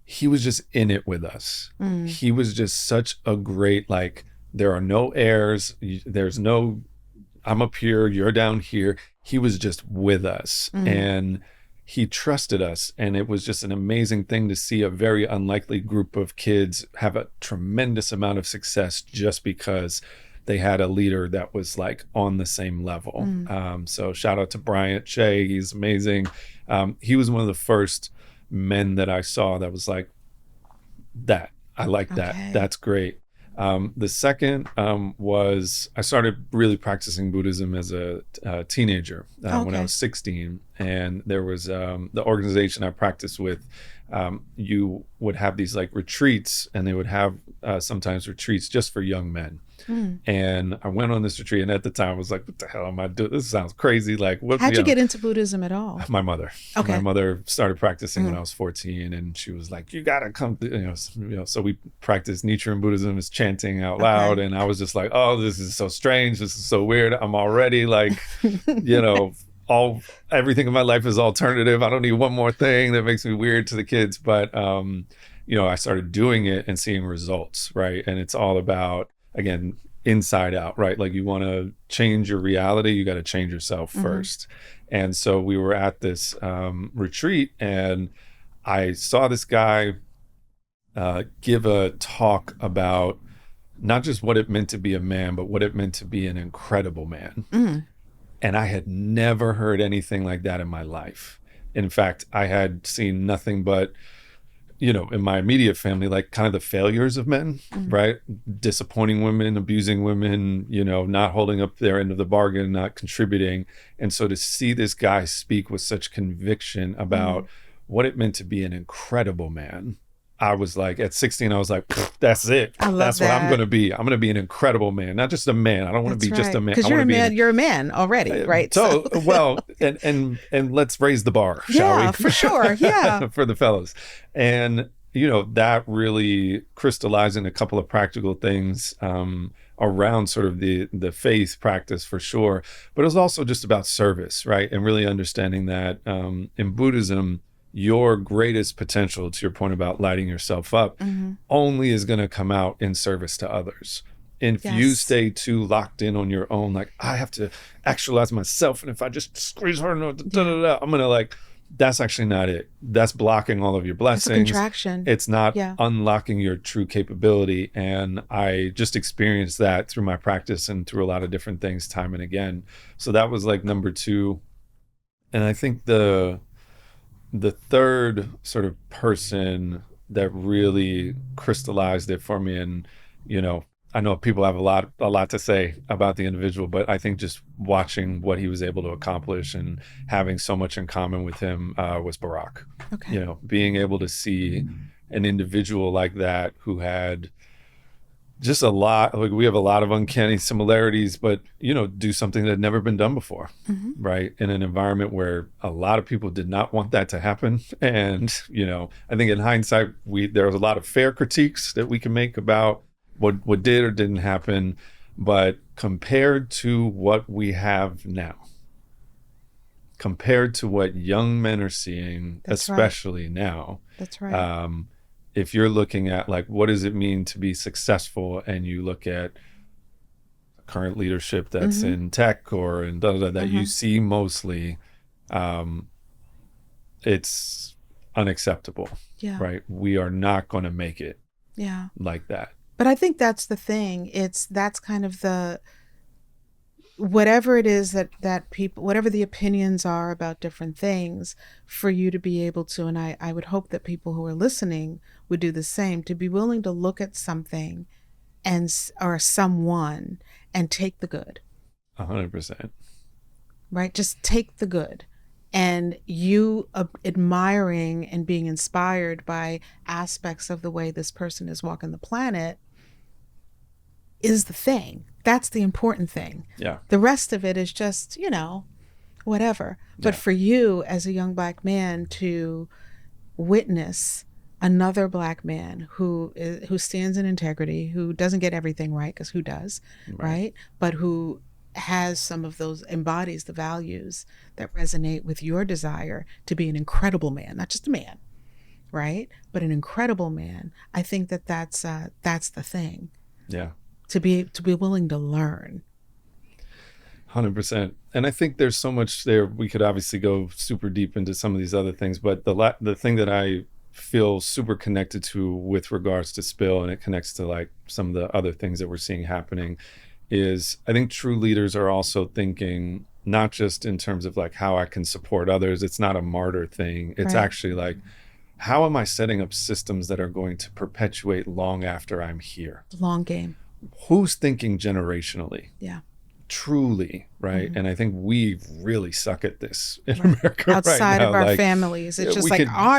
He was just in it with us. He was just such a great, like, there are no airs. There's no, I'm up here, you're down here. He was just with us, and he trusted us. And it was just an amazing thing to see a very unlikely group of kids have a tremendous amount of success just because they had a leader that was like on the same level. So shout out to Bryant Shea. He's amazing. He was one of the first men that I saw that was like, that, I like that. Okay. That's great. The second was I started really practicing Buddhism as a teenager when I was 16. And there was the organization I practiced with, you would have these like retreats, and they would have sometimes retreats just for young men. And I went on this retreat, and at the time I was like, what the hell am I doing? This sounds crazy. Like, what? How'd you get into Buddhism at all? My mother. Okay. My mother started practicing when I was 14, and she was like, you gotta come to, you know, so we practiced Nichiren Buddhism, is chanting out loud. And I was just like, oh, this is so strange. This is so weird. I'm already like, you know, everything in my life is alternative. I don't need one more thing that makes me weird to the kids. But, you know, I started doing it and seeing results, right? And it's all about, again, inside out, right? Like, you want to change your reality, you got to change yourself first. And so we were at this retreat, and I saw this guy give a talk about not just what it meant to be a man, but what it meant to be an incredible man. And I had never heard anything like that in my life. In fact, I had seen nothing but, in my immediate family, like kind of the failures of men, right? Disappointing women, abusing women, not holding up their end of the bargain, not contributing. And so to see this guy speak with such conviction about what it meant to be an incredible man, I was like, at 16, I was like, that's it. That's what I'm going to be. I'm going to be an incredible man, not just a man. I don't want to be just a man. Because you're a man. You're a man already, right? So, well, and let's raise the bar, shall we? Yeah, for sure. Yeah. For the fellows. And, that really crystallized in a couple of practical things around sort of the faith practice for sure. But it was also just about service, right? And really understanding that in Buddhism, your greatest potential, to your point about lighting yourself up, only is going to come out in service to others. And if you stay too locked in on your own, like, I have to actualize myself, and if I just squeeze hard enough, I'm going to that's actually not it. That's blocking all of your blessings. It's a contraction. It's not unlocking your true capability. And I just experienced that through my practice and through a lot of different things time and again. So that was like number 2. And I think the third sort of person that really crystallized it for me, and I know people have a lot to say about the individual, but I think just watching what he was able to accomplish and having so much in common with him was Barack. Okay. Being able to see an individual like that who had just a lot, we have a lot of uncanny similarities, but do something that had never been done before, right? In an environment where a lot of people did not want that to happen. And I think in hindsight, there was a lot of fair critiques that we can make about what did or didn't happen, but compared to what we have now, compared to what young men are seeing, especially now. That's right. If you're looking at what does it mean to be successful, and you look at current leadership that's in tech or in that you see mostly, it's unacceptable, right? We are not going to make it like that. But I think that's the thing. That's kind of whatever it is that people, whatever the opinions are about different things, for you to be able to, and I would hope that people who are listening would do the same, to be willing to look at something or someone and take the good. 100%. Right? Just take the good. And you admiring and being inspired by aspects of the way this person is walking the planet is the thing. That's the important thing. Yeah. The rest of it is just, whatever. But for you as a young Black man to witness another Black man who stands in integrity, who doesn't get everything right, because who does, right? But who has some of those, embodies the values that resonate with your desire to be an incredible man, not just a man, right? But an incredible man. I think that's the thing. Yeah. To be willing to learn. 100%. And I think there's so much there. We could obviously go super deep into some of these other things, but the thing that I feel super connected to with regards to Spill, and it connects to some of the other things that we're seeing happening, is I think true leaders are also thinking not just in terms of how I can support others. It's not a martyr thing. It's actually how am I setting up systems that are going to perpetuate long after I'm here? Long game. Who's thinking generationally? Yeah. Truly, right? And I think we really suck at this in America outside right now. of our families. It's just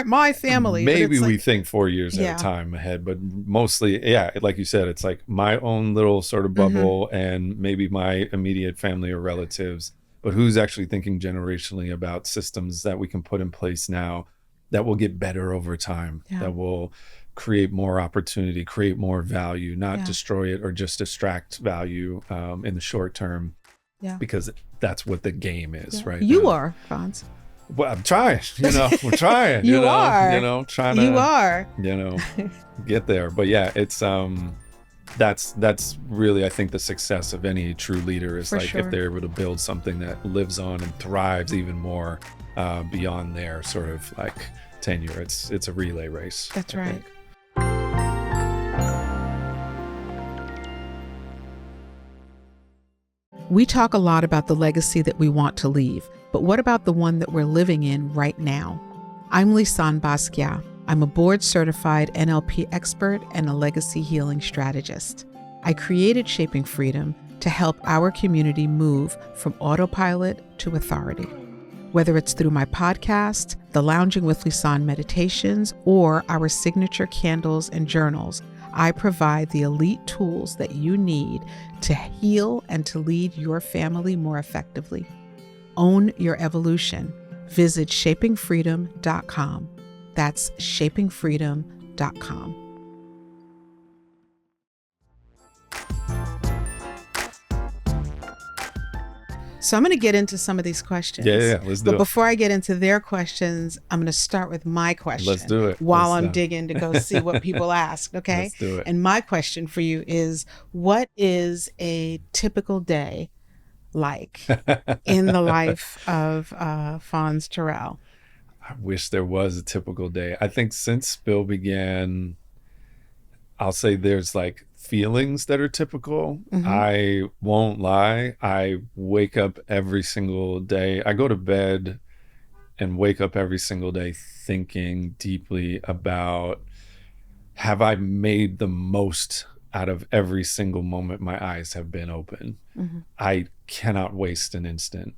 my family. Maybe we think 4 years at a time ahead, but mostly, like you said, it's my own little sort of bubble and maybe my immediate family or relatives. But who's actually thinking generationally about systems that we can put in place now that will get better over time, that will create more opportunity, create more value, not destroy it or just distract value in the short term. Yeah. Because that's what the game is, right? You are, Phonz. Well, I'm trying, we're trying. You know, are. Trying to, You are. get there. But yeah, it's that's really, I think, the success of any true leader is For like if sure. they're able to build something that lives on and thrives even more beyond their sort of like tenure. It's a relay race. That's I right. think. We talk a lot about the legacy that we want to leave, but what about the one that we're living in right now? I'm Lisane Basquiat. I'm a board-certified NLP expert and a legacy healing strategist. I created Shaping Freedom to help our community move from autopilot to authority. Whether it's through my podcast, the Lounging with Lisane meditations, or our signature candles and journals, I provide the elite tools that you need to heal and to lead your family more effectively. Own your evolution. Visit shapingfreedom.com. That's shapingfreedom.com. So I'm going to get into some of these questions. Yeah, let's do But it. before I get into their questions, I'm going to start with my question. Let's do it. While Let's I'm digging to go see what people asked, okay? Let's do it. And my question for you is, what is a typical day like in the life of Phonz Terrell? I wish there was a typical day. I think since Spill began, I'll say there's like feelings that are typical. I won't lie. I wake up every single day. I go to bed and wake up every single day thinking deeply about, have I made the most out of every single moment my eyes have been open? I cannot waste an instant.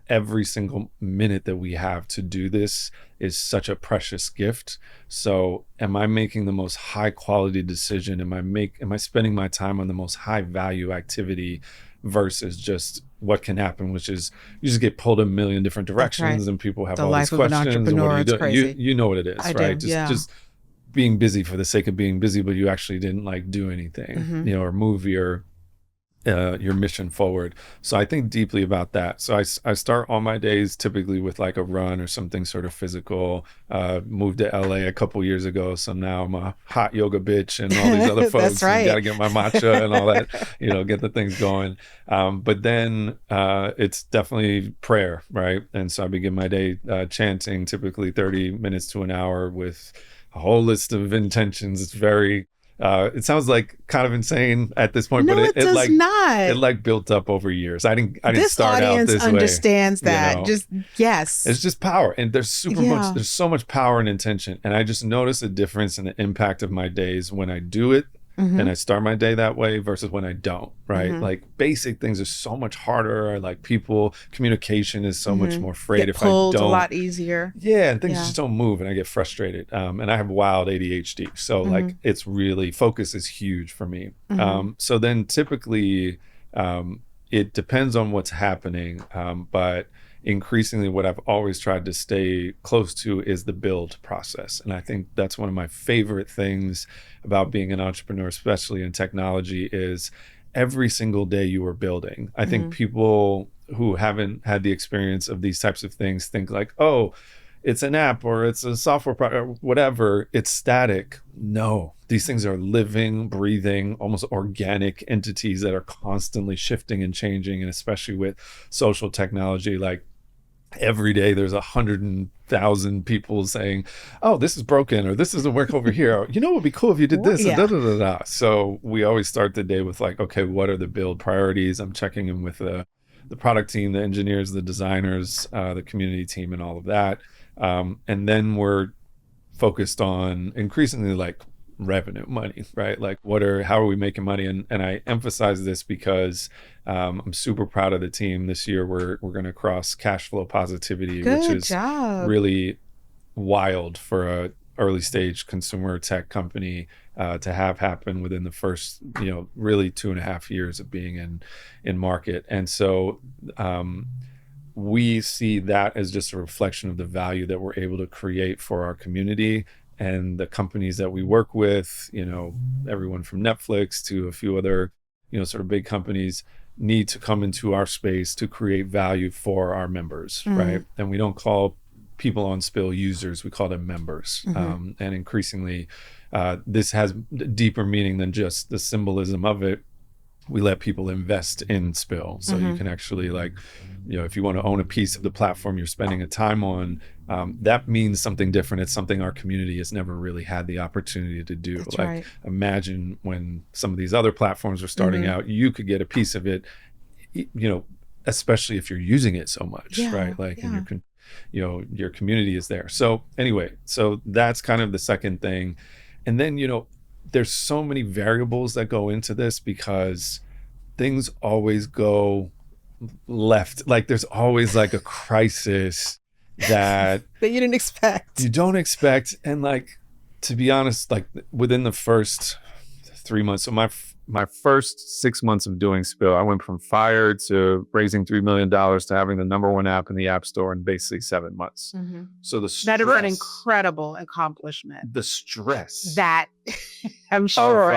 Every single minute that we have to do this is such a precious gift. So am I making the most high quality decision? Am I spending my time on the most high value activity versus just what can happen, which is you just get pulled a million different directions and people have The all life these of an questions. And entrepreneur, what do you it's do? crazy. You know what it is, I right? do, yeah. Just being busy for the sake of being busy, but you actually didn't like do anything, or move your mission forward. So I think deeply about that. So I start all my days typically with like a run or something sort of physical. Moved to LA a couple years ago, so now I'm a hot yoga bitch and all these other folks. That's right. Got to get my matcha and all that, get the things going. But then it's definitely prayer, right? And so I begin my day chanting, typically 30 minutes to an hour with a whole list of intentions. It's very it sounds like kind of insane at this point, No, but it does like not. it like built up over years. I didn't This start out audience this understands way. that. Just yes. It's just power, and there's Yeah. there's so much power and intention, and I just notice a difference in the impact of my days when I do it and I start my day that way versus when I don't, right? Like basic things are so much harder. Like communication is so much more frayed Get if pulled I don't. a lot easier. Yeah, and things Yeah. just don't move and I get frustrated. And I have wild ADHD. So like it's really, focus is huge for me. So then typically it depends on what's happening. But increasingly what I've always tried to stay close to is the build process. And I think that's one of my favorite things about being an entrepreneur, especially in technology, is every single day you are building. I think people who haven't had the experience of these types of things think like, oh, it's an app or it's a software product or whatever, it's static. No, these things are living, breathing, almost organic entities that are constantly shifting and changing. And especially with social technology, like every day there's 100,000 people saying, oh, this is broken or this doesn't work over here. Or, it would be cool if you did this. Yeah. And da, da, da, da. So we always start the day with like, okay, what are the build priorities? I'm checking in with the product team, the engineers, the designers, the community team, and all of that. And then we're focused on increasingly like revenue, money, right? Like how are we making money? And I emphasize this because I'm super proud of the team. This year we're going to cross cash flow positivity, Good which is job. really wild for a early stage consumer tech company to have happen within the first, really 2.5 years of being in market. And so we see that as just a reflection of the value that we're able to create for our community and the companies that we work with. Everyone from Netflix to a few other, sort of big companies need to come into our space to create value for our members, right? And we don't call people on Spill, users, we call them members. And increasingly, this has deeper meaning than just the symbolism of it. We let people invest in Spill. So you can actually, like, if you want to own a piece of the platform you're spending a time on, that means something different. It's something our community has never really had the opportunity to do. That's like, right. Imagine when some of these other platforms were starting out, you could get a piece of it, especially if you're using it so much, right? Like, and your community is there. So anyway, so that's kind of the second thing. And then, there's so many variables that go into this because things always go left. Like, there's always like a crisis that you didn't expect. You don't expect. And like, to be honest, like within the first 3 months, so my first 6 months of doing Spill, I went from fired to raising $3 million to having the #1 app in the App Store in basically 7 months. So the stress, that is an incredible accomplishment. The stress that I'm sure.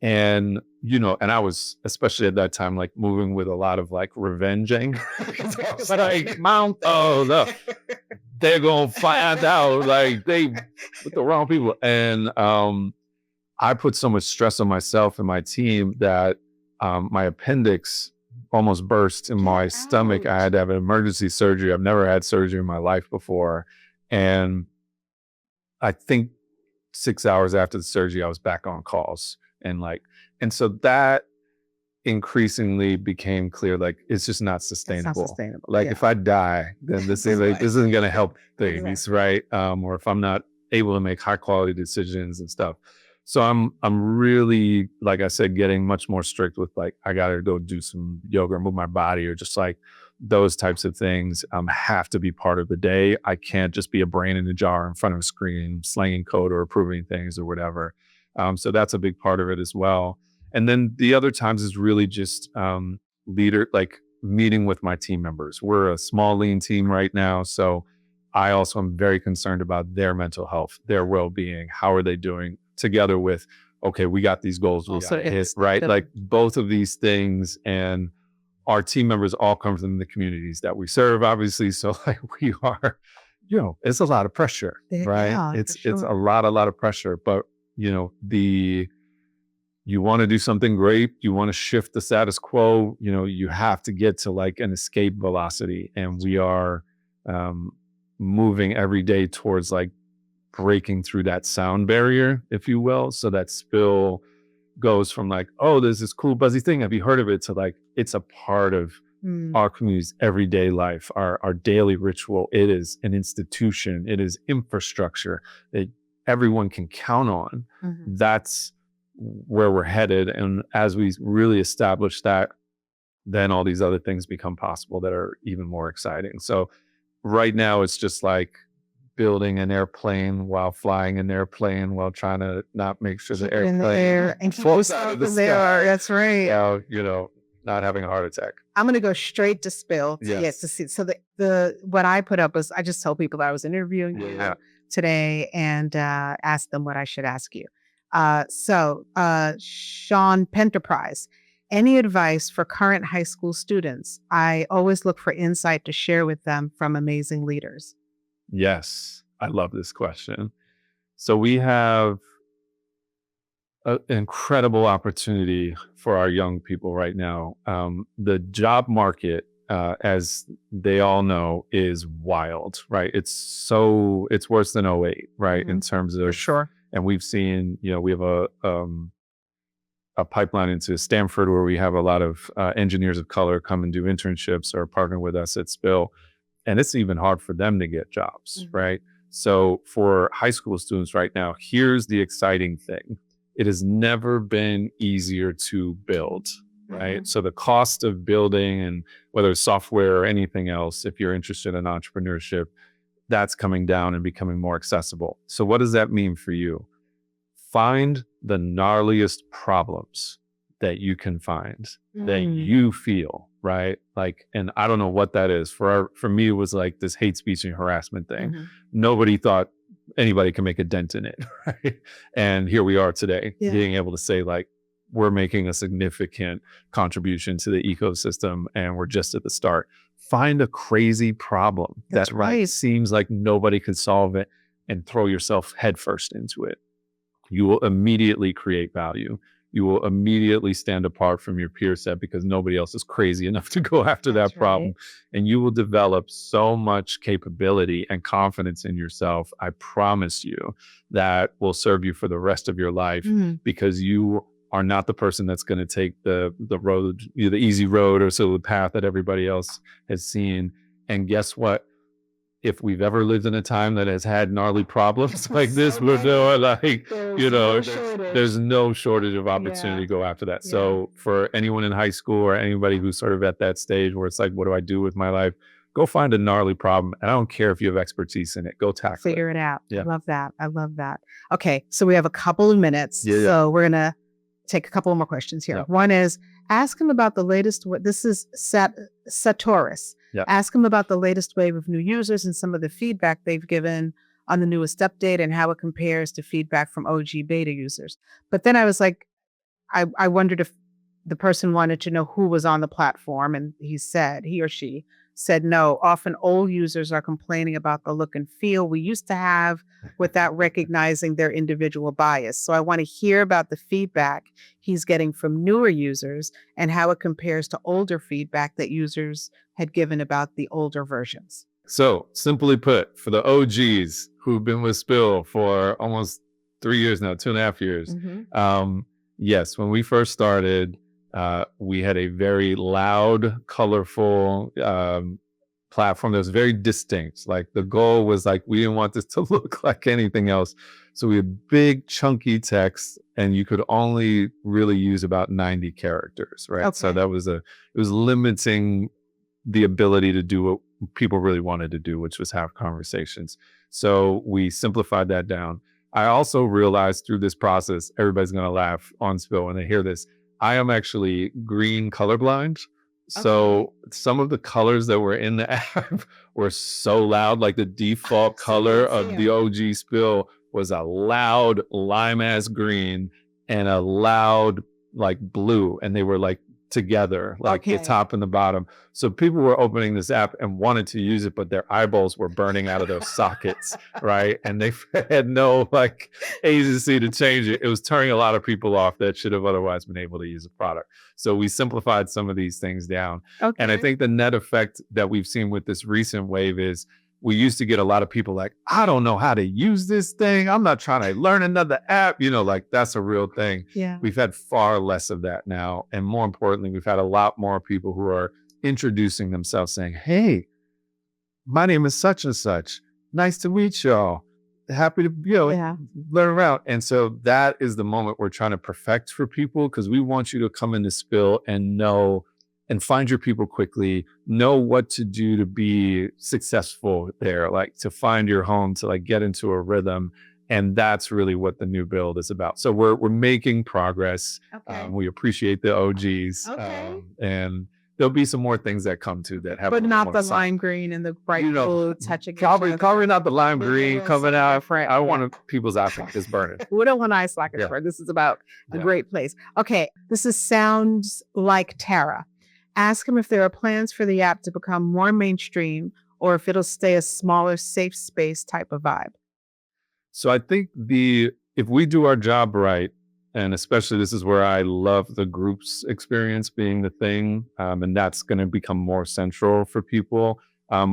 And and I was, especially at that time, like moving with a lot of like revenge anger. But like, Mount, no, they're gonna find out, like, they with the wrong people. And I put so much stress on myself and my team that my appendix almost burst in my stomach. I had to have an emergency surgery. I've never had surgery in my life before. And I think 6 hours after the surgery, I was back on calls. And so that increasingly became clear, like, it's just not sustainable. Like, if I die, then this isn't going to help things, right? Or if I'm not able to make high quality decisions and stuff. So I'm really, like I said, getting much more strict with, like, I got to go do some yoga or move my body, or just like those types of things have to be part of the day. I can't just be a brain in a jar in front of a screen, slanging code or approving things or whatever. So that's a big part of it as well. And then the other times is really just like meeting with my team members. We're a small, lean team right now. So I also am very concerned about their mental health, their well-being. How are they doing? Together with, okay, we got these goals, we got to hit, right? Like, both of these things, and our team members all come from the communities that we serve, obviously. So like, we are, it's a lot of pressure, right? Yeah, it's a lot of pressure, but you want to do something great, you want to shift the status quo, you have to get to like an escape velocity. And we are moving every day towards like breaking through that sound barrier, if you will, so that Spill goes from like, oh, there's this cool buzzy thing, have you heard of it, to like, it's a part of our community's everyday life, our daily ritual. It is an institution, it is infrastructure that everyone can count on. That's where we're headed. And as we really establish that, then all these other things become possible that are even more exciting. So right now it's just like building an airplane while flying an airplane while trying to not make sure the airplane in the air and falls out of the sky. That's right. Not having a heart attack. I'm going to go straight to Spill to get to see. So what I put up was, I just told people that I was interviewing you today and asked them what I should ask you. Sean Penterprise, any advice for current high school students? I always look for insight to share with them from amazing leaders. Yes, I love this question. So we have an incredible opportunity for our young people right now. The job market, as they all know, is wild, right? It's worse than 2008, right? In terms of, for sure. And we've seen, we have a pipeline into Stanford where we have a lot of engineers of color come and do internships or partner with us at Spill. And it's even hard for them to get jobs, right? So for high school students right now, here's the exciting thing. It has never been easier to build, right? So the cost of building, and whether it's software or anything else, if you're interested in entrepreneurship, that's coming down and becoming more accessible. So what does that mean for you? Find the gnarliest problems that you can find, that you feel, right? Like, and I don't know what that is. For me, it was like this hate speech and harassment thing. Nobody thought anybody can make a dent in it, right? And here we are today, being able to say, like, we're making a significant contribution to the ecosystem and we're just at the start. find a crazy problem That's that right. seems like nobody could solve it and throw yourself headfirst into it. You will immediately create value. You will immediately stand apart from your peer set because nobody else is crazy enough to go after That's that problem. right. And you will develop so much capability and confidence in yourself. I promise you that will serve you for the rest of your life because you are not the person that's going to take the road, the easy road or so the path that everybody else has seen. And guess what? If we've ever lived in a time that has had gnarly problems like this, we're doing like, there's no shortage of opportunity to go after that. So for anyone in high school or anybody who's sort of at that stage where it's like, what do I do with my life? Go find a gnarly problem. And I don't care if you have expertise in it. Go tackle Figure it out. Yeah. I love that. I love that. Okay. So we have a couple of minutes. So we're going to take a couple more questions here. One is, ask him about the latest, this is Satoris. Ask him about the latest wave of new users and some of the feedback they've given on the newest update and how it compares to feedback from OG beta users. But then I was like, I wondered if the person wanted to know who was on the platform. And he or she said, no, often old users are complaining about the look and feel we used to have without recognizing their individual bias. So I want to hear about the feedback he's getting from newer users and how it compares to older feedback that users had given about the older versions. So simply put, for the OGs who've been with Spill for almost 3 years now, 2.5 years. Yes, when we first started, we had a very loud, colorful platform that was very distinct. Like the goal was like, we didn't want this to look like anything else. So we had big, chunky text, and you could only really use about 90 characters, right? Okay. So that was it was limiting the ability to do what people really wanted to do, which was have conversations. So we simplified that down. I also realized through this process, everybody's going to laugh on Spill when they hear this. I am actually green colorblind. So some of the colors that were in the app were so loud, like the default color of the OG Spill was a loud lime ass green and a loud like blue. And they were like together, like the top and the bottom. So people were opening this app and wanted to use it, but their eyeballs were burning out of those sockets, right? And they had no like agency to change it. It was turning a lot of people off that should have otherwise been able to use the product. So we simplified some of these things down. And I think the net effect that we've seen with this recent wave is we used to get a lot of people like, I don't know how to use this thing. I'm not trying to learn another app. Like that's a real thing. Yeah. We've had far less of that now. And more importantly, we've had a lot more people who are introducing themselves saying, hey, my name is such and such. Nice to meet y'all. Happy to, learn around. And so that is the moment we're trying to perfect for people, because we want you to come into Spill and know and find your people quickly, know what to do to be successful there, like to find your home, to like get into a rhythm. And that's really what the new build is about. So we're making progress. We appreciate the OGs. And there'll be some more things that come to that have, but not the lime green and the bright blue touching. Probably not the lime green coming out. I want people's eyes like this burning. We don't want eyes like it. This is about a great place. Okay, this is Sounds Like Tara. Ask him if there are plans for the app to become more mainstream or if it'll stay a smaller, safe space type of vibe. So I think if we do our job right, and especially this is where I love the groups experience being the thing, and that's going to become more central for people.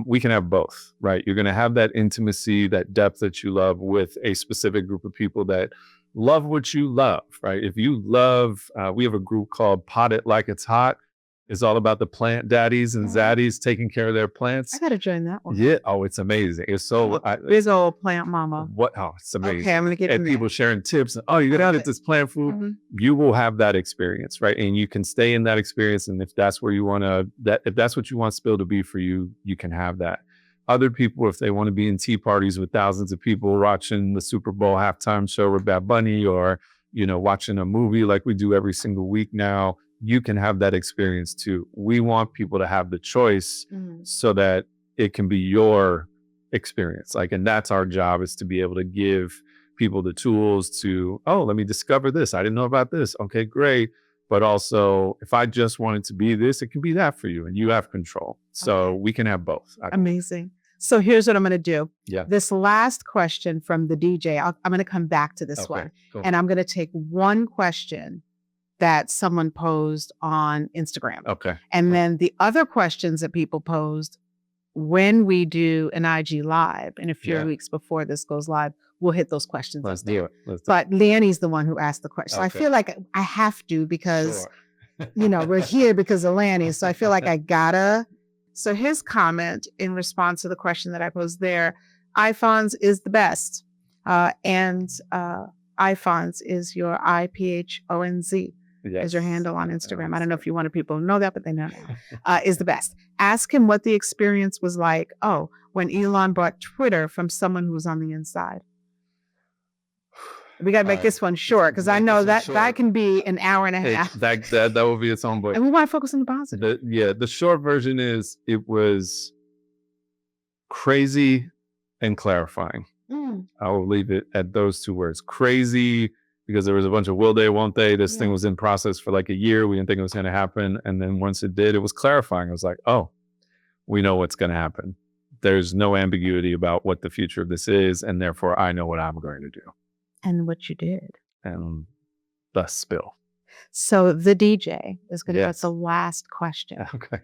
We can have both, right? You're going to have that intimacy, that depth that you love with a specific group of people that love what you love, right? If you love, we have a group called Pot It Like It's Hot. It's all about the plant daddies and zaddies taking care of their plants. I got to join that one. Yeah. Oh, it's amazing. It's so big old plant mama. It's amazing. Okay, I'm going to get and people sharing tips. You get out at this plant food. You will have that experience, right? And you can stay in that experience. And if that's where you want if that's what you want Spill to be for you, you can have that. Other people, if they want to be in tea parties with thousands of people watching the Super Bowl halftime show with Bad Bunny, or, watching a movie like we do every single week now, you can have that experience too. We want people to have the choice so that it can be your experience. And that's our job, is to be able to give people the tools to, let me discover this. I didn't know about this. Okay, great. But also, if I just wanted to be this, it can be that for you, and you have control. So we can have both. Amazing. So here's what I'm going to do. Yeah. This last question from the DJ, I'm going to come back to this one. Cool. And I'm going to take one question that someone posed on Instagram. Okay. And then the other questions that people posed, when we do an IG live in a few weeks before this goes live, we'll hit those questions. Let's do it. But Leonie's the one who asked the question. So I feel like I have to because, we're here because of Lanny. So I feel like I gotta. So his comment in response to the question that I posed there, Alphonzo is the best. And Alphonzo is your IPHONZ. Is your handle on Instagram. I don't know if you wanted people to know that, but they know now. Is the best. Ask him what the experience was like, when Elon bought Twitter from someone who was on the inside. We got to make this one short because I know that can be an hour and a half. That will be its own book. And we want to focus on the positive. The short version is it was crazy and clarifying. I will leave it at those two words. Crazy because there was a bunch of will they, won't they. This thing was in process for like a year. We didn't think it was going to happen. And then once it did, it was clarifying. It was like, we know what's going to happen. There's no ambiguity about what the future of this is. And therefore, I know what I'm going to do. And what you did. And the spill. So the DJ is going to get the last question. Okay.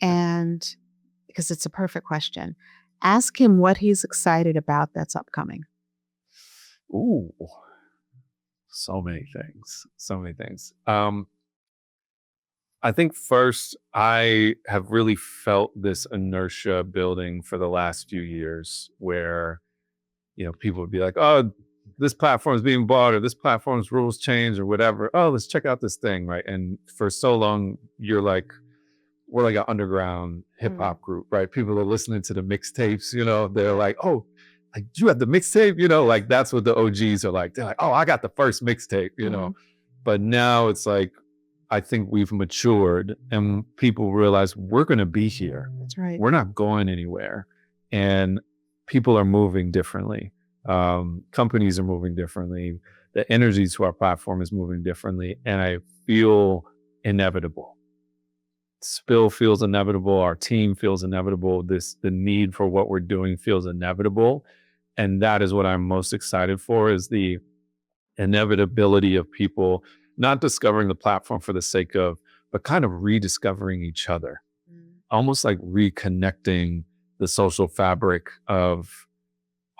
And because it's a perfect question, ask him what he's excited about that's upcoming. Ooh. So many things. I think first, I have really felt this inertia building for the last few years where, people would be like, this platform is being bought or this platform's rules change or whatever. Let's check out this thing, right? And for so long, we're like an underground hip hop group, right? People are listening to the mixtapes, they're like, like you have the mixtape, like that's what the OGs are like. They're like, I got the first mixtape, But now it's like, I think we've matured and people realize we're going to be here. That's right. We're not going anywhere. And people are moving differently. Companies are moving differently. The energy to our platform is moving differently. And I feel inevitable. Spill feels inevitable. Our team feels inevitable. The need for what we're doing feels inevitable. And that is what I'm most excited for, is the inevitability of people not discovering the platform for the sake of, but kind of rediscovering each other, almost like reconnecting the social fabric of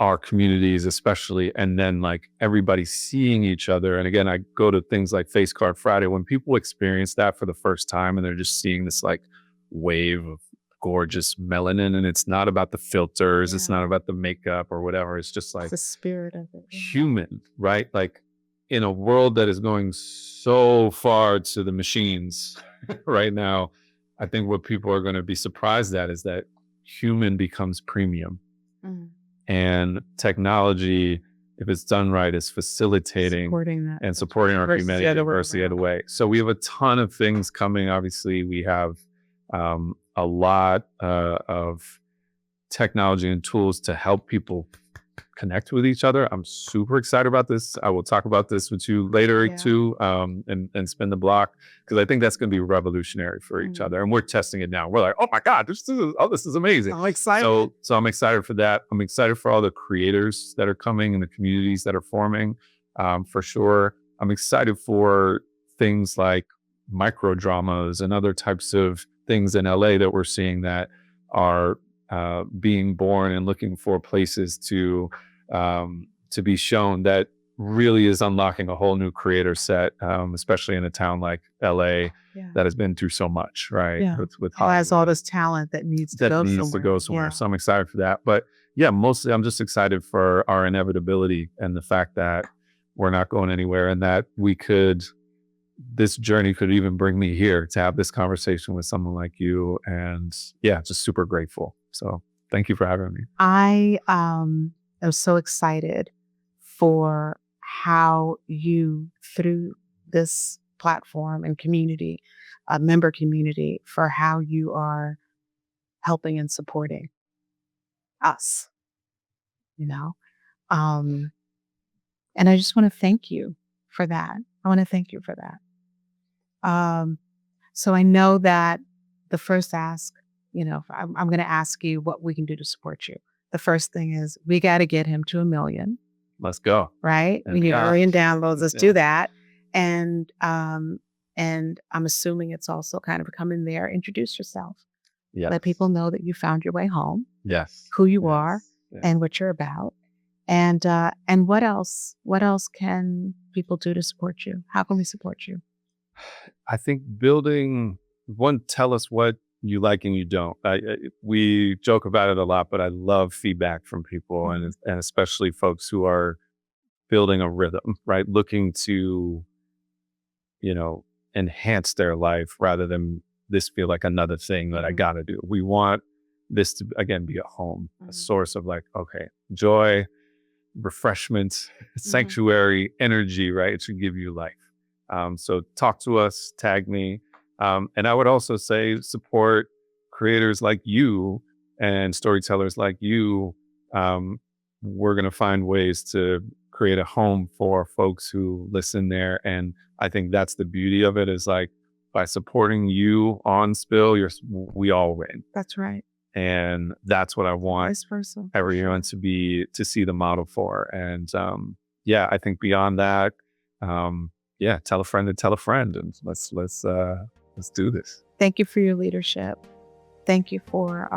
our communities, especially, and then like everybody seeing each other. And again, I go to things like Face Card Friday, when people experience that for the first time and they're just seeing this like wave of gorgeous melanin, and it's not about the filters, it's not about the makeup or whatever, it's just like the spirit of it, human, right? Like in a world that is going so far to the machines right now, I think what people are going to be surprised at is that human becomes premium. And technology, if it's done right, is facilitating supporting our humanity diversity the other way. So we have a ton of things coming. Obviously, we have a lot of technology and tools to help people connect with each other. I'm super excited about this. I will talk about this with you later too, and spin the block, because I think that's going to be revolutionary for each other. And we're testing it now. We're like, oh my God, this is amazing. I'm excited. So I'm excited for that. I'm excited for all the creators that are coming and the communities that are forming, for sure. I'm excited for things like micro dramas and other types of things in LA that we're seeing that are being born and looking for places to be shown, that really is unlocking a whole new creator set, especially in a town like LA that has been through so much, right? Yeah. With has all this talent that needs to go somewhere. So I'm excited for that. But yeah, mostly I'm just excited for our inevitability and the fact that we're not going anywhere, and that this journey could even bring me here to have this conversation with someone like you. And yeah, just super grateful. So thank you for having me. I am so excited for how you, through this platform and community, member community, for how you are helping and supporting us, and I just want to thank you for that. So I know that the first ask, I'm going to ask you what we can do to support you. The first thing is we got to get him to 1 million. Let's go. Right? And We need 1 million downloads. Let's Yeah. do that. And I'm assuming it's also kind of come in there, introduce yourself. Yes. Let people know that you found your way home, Yes. who you Yes. are, Yeah. and what you're about. And what else? What else can people do to support you? How can we support you? I think tell us what you like and you don't. We joke about it a lot, but I love feedback from people, and especially folks who are building a rhythm, right? Looking to, enhance their life rather than this feel like another thing that I got to do. We want this to, again, be a home, a source of joy, refreshment, sanctuary, energy, right? It should give you life. So talk to us, tag me. And I would also say support creators like you and storytellers like you. We're going to find ways to create a home for folks who listen there. And I think that's the beauty of it, is by supporting you on Spill, we all win. That's right. And that's what I want Vice versa. everyone to see the model for. And I think beyond that, tell a friend to tell a friend, and let's do this. Thank you for your leadership. Thank you for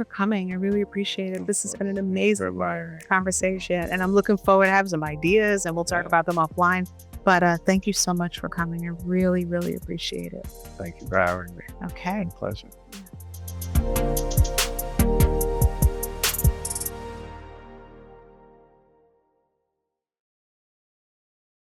coming. I really appreciate it. This has been an amazing conversation, and I'm looking forward to having some ideas, and we'll talk about them offline. But thank you so much for coming. I really, really appreciate it. Thank you for having me. Okay. Pleasure. Yeah.